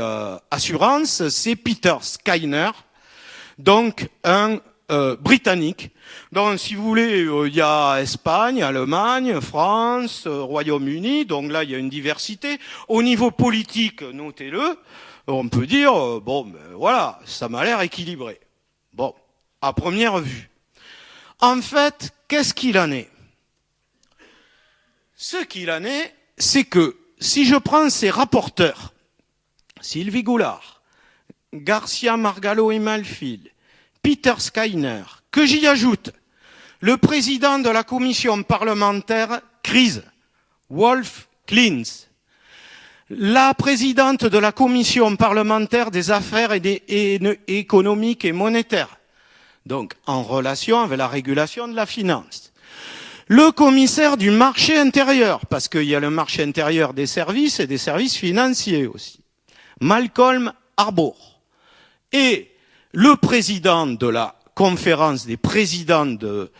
assurances, c'est Peter Skinner, donc un britannique. Donc, si vous voulez, il y a Espagne, Allemagne, France, Royaume-Uni. Donc là, il y a une diversité. Au niveau politique, notez-le, on peut dire, bon, ben, voilà, ça m'a l'air équilibré. Bon, à première vue. En fait, qu'est-ce qu'il en est? Ce qu'il en est, c'est que si je prends ces rapporteurs, Sylvie Goulard, Garcia Margallo Imalfin, Peter Skinner, que j'y ajoute le président de la commission parlementaire crise, Wolf Klintz, la présidente de la commission parlementaire des affaires économiques et monétaires, donc en relation avec la régulation de la finance, le commissaire du marché intérieur, parce qu'il y a le marché intérieur des services et des services financiers aussi, Malcolm Harbour, et le président de la conférence des présidents de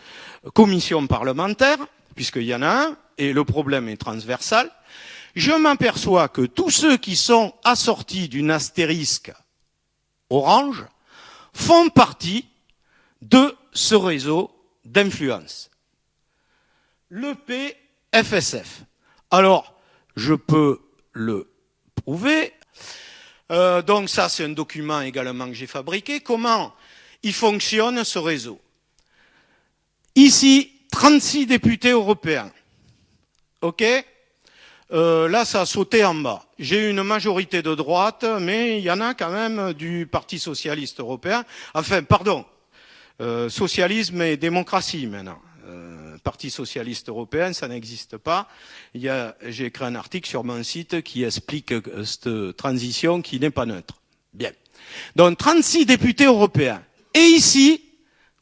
commissions parlementaires, puisqu'il y en a un, et le problème est transversal, je m'aperçois que tous ceux qui sont assortis d'une astérisque orange font partie de ce réseau d'influence. Le PFSF. Alors, je peux le prouver. Donc ça, c'est un document également que j'ai fabriqué. Comment il fonctionne, ce réseau? Ici, 36 députés européens. OK? Là, ça a sauté en bas. J'ai une majorité de droite, mais il y en a quand même du Parti socialiste européen. Enfin, pardon, socialisme et démocratie maintenant. Parti socialiste européen, ça n'existe pas. J'ai écrit un article sur mon site qui explique cette transition qui n'est pas neutre. Bien. Donc, 36 députés européens. Et ici,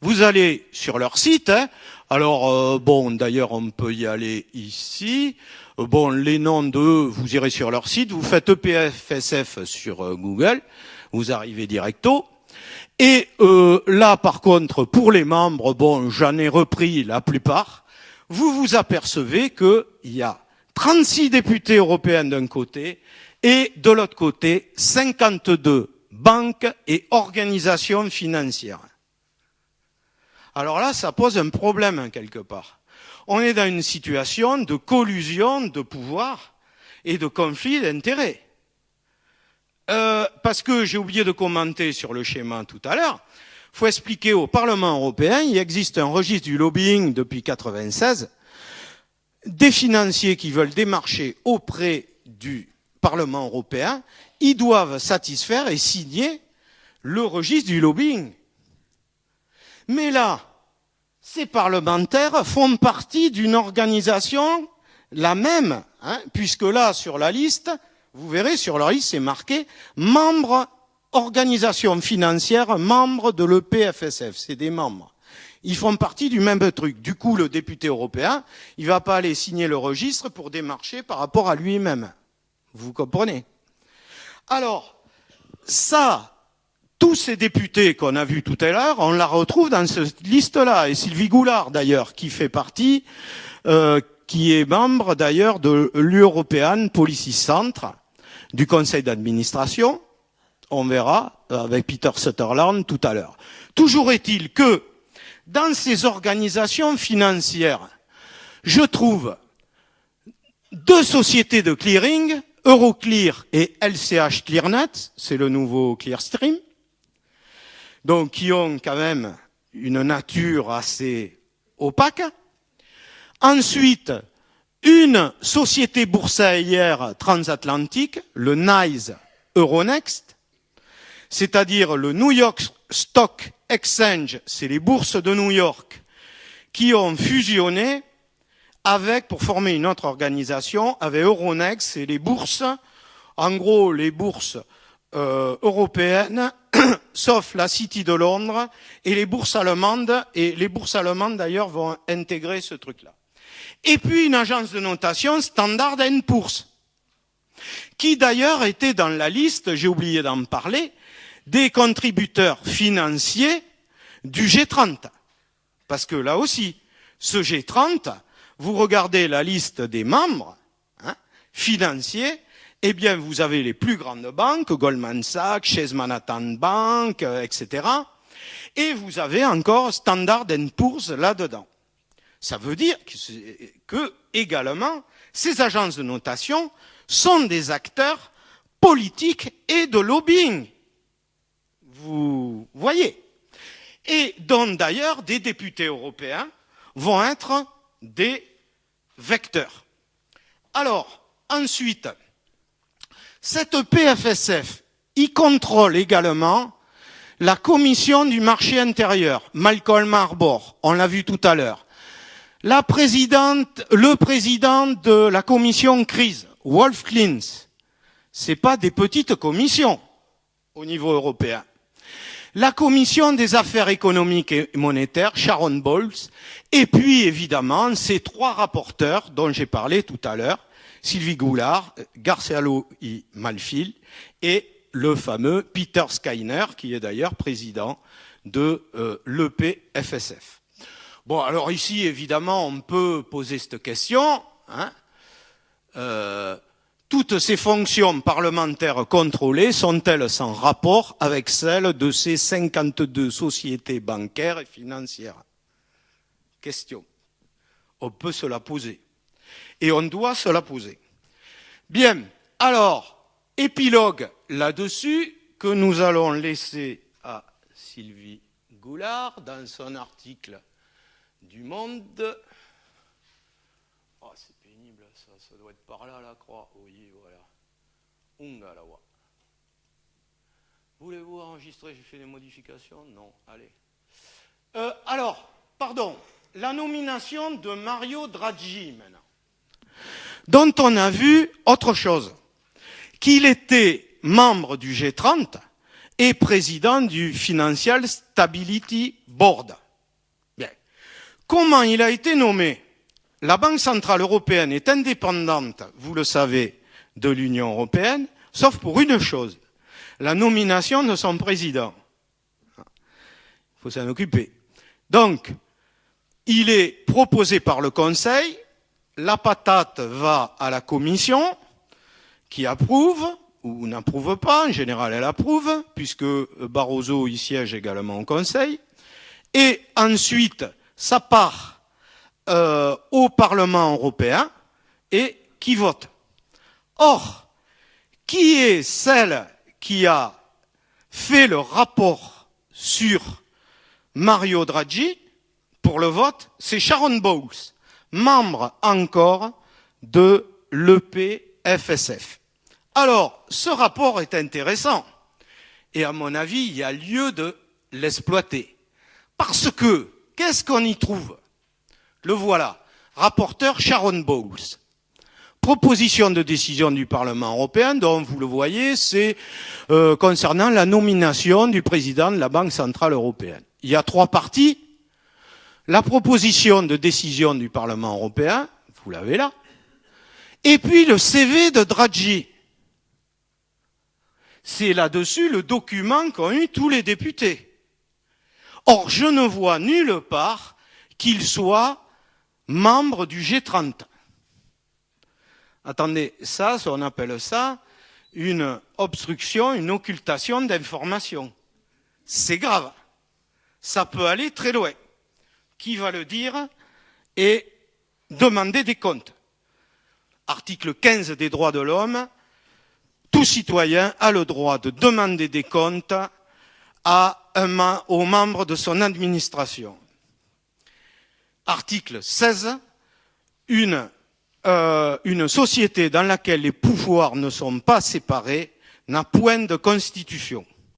vous allez sur leur site. Hein. Alors, bon, d'ailleurs, on peut y aller ici. Bon, les noms d'eux, vous irez sur leur site. Vous faites EPFSF sur Google. Vous arrivez directo. Et là, par contre, pour les membres, bon, j'en ai repris la plupart, vous vous apercevez qu'il y a 36 députés européens d'un côté et de l'autre côté, 52 banques et organisations financières. Alors là, ça pose un problème quelque part. On est dans une situation de collusion de pouvoir et de conflit d'intérêts. Parce que j'ai oublié de commenter sur le schéma tout à l'heure, il faut expliquer au Parlement européen, il existe un registre du lobbying depuis 1996, des financiers qui veulent démarcher auprès du Parlement européen, ils doivent satisfaire et signer le registre du lobbying. Mais là, ces parlementaires font partie d'une organisation la même, hein, puisque là, sur la liste, vous verrez sur leur liste, c'est marqué membres, organisation financière, membres de l'EPFSF. C'est des membres. Ils font partie du même truc. Du coup, le député européen, il va pas aller signer le registre pour démarcher par rapport à lui-même. Vous comprenez? Alors, ça, tous ces députés qu'on a vus tout à l'heure, on la retrouve dans cette liste-là. Et Sylvie Goulard, d'ailleurs, qui fait partie, qui est membre, d'ailleurs, de l'European Policy Centre, du conseil d'administration, on verra avec Peter Sutherland tout à l'heure. Toujours est-il que dans ces organisations financières, je trouve deux sociétés de clearing, Euroclear et LCH Clearnet, c'est le nouveau Clearstream, donc qui ont quand même une nature assez opaque. Ensuite, une société boursière transatlantique, le NYSE Euronext, c'est-à-dire le New York Stock Exchange, c'est les bourses de New York, qui ont fusionné pour former une autre organisation, avec Euronext, c'est les bourses, en gros les bourses européennes sauf la City de Londres et les bourses allemandes. Et les bourses allemandes, d'ailleurs, vont intégrer ce truc-là. Et puis une agence de notation, Standard & Poor's, qui d'ailleurs était dans la liste, j'ai oublié d'en parler, des contributeurs financiers du G30. Parce que là aussi, ce G30, vous regardez la liste des membres financiers, eh bien vous avez les plus grandes banques, Goldman Sachs, Chase Manhattan Bank, etc. Et vous avez encore Standard & Poor's là-dedans. Ça veut dire que également, ces agences de notation sont des acteurs politiques et de lobbying. Vous voyez. Et dont d'ailleurs des députés européens vont être des vecteurs. Alors, ensuite, cette PFSF, y contrôle également la commission du marché intérieur, Malcolm Harbour, on l'a vu tout à l'heure. Le président de la commission crise, Wolf Klintz, c'est pas des petites commissions au niveau européen. La commission des affaires économiques et monétaires, Sharon Bowles, et puis évidemment ces trois rapporteurs dont j'ai parlé tout à l'heure, Sylvie Goulard, García Malfil et le fameux Peter Skinner, qui est d'ailleurs président de l'EPFSF. Bon, alors ici, évidemment, on peut poser cette question. Toutes ces fonctions parlementaires contrôlées sont-elles sans rapport avec celles de ces 52 sociétés bancaires et financières? Question. On peut se la poser. Et on doit se la poser. Bien, alors, épilogue là-dessus que nous allons laisser à Sylvie Goulard dans son article du Monde. Oh, c'est pénible, ça doit être par là, la croix. Oui, voilà. Ungalawa. Voulez-vous enregistrer? J'ai fait des modifications? Non, allez. Alors, pardon, la nomination de Mario Draghi, maintenant, dont on a vu autre chose, qu'il était membre du G30 et président du Financial Stability Board. Bien. Comment il a été nommé? La Banque Centrale Européenne est indépendante, vous le savez, de l'Union Européenne, sauf pour une chose, la nomination de son président. Il faut s'en occuper. Donc, il est proposé par le Conseil, la patate va à la Commission, qui approuve, ou n'approuve pas, en général elle approuve, puisque Barroso y siège également au Conseil, et ensuite, ça part au Parlement européen, et qui vote. Or, qui est celle qui a fait le rapport sur Mario Draghi pour le vote? C'est Sharon Bowles, membre encore de l'EPFSF. Alors, ce rapport est intéressant, et à mon avis, il y a lieu de l'exploiter. Parce que, qu'est-ce qu'on y trouve? Le voilà, rapporteur Sharon Bowles. Proposition de décision du Parlement européen, dont vous le voyez, c'est concernant la nomination du président de la Banque Centrale Européenne. Il y a trois parties. La proposition de décision du Parlement européen, vous l'avez là, et puis le CV de Draghi. C'est là-dessus le document qu'ont eu tous les députés. Or, je ne vois nulle part qu'il soit membre du G30. Attendez, ça, on appelle ça une obstruction, une occultation d'informations. C'est grave. Ça peut aller très loin. Qui va le dire et demander des comptes? Article 15 des droits de l'homme, tout citoyen a le droit de demander des comptes aux membres de son administration. Article 16, une société dans laquelle les pouvoirs ne sont pas séparés n'a point de constitution.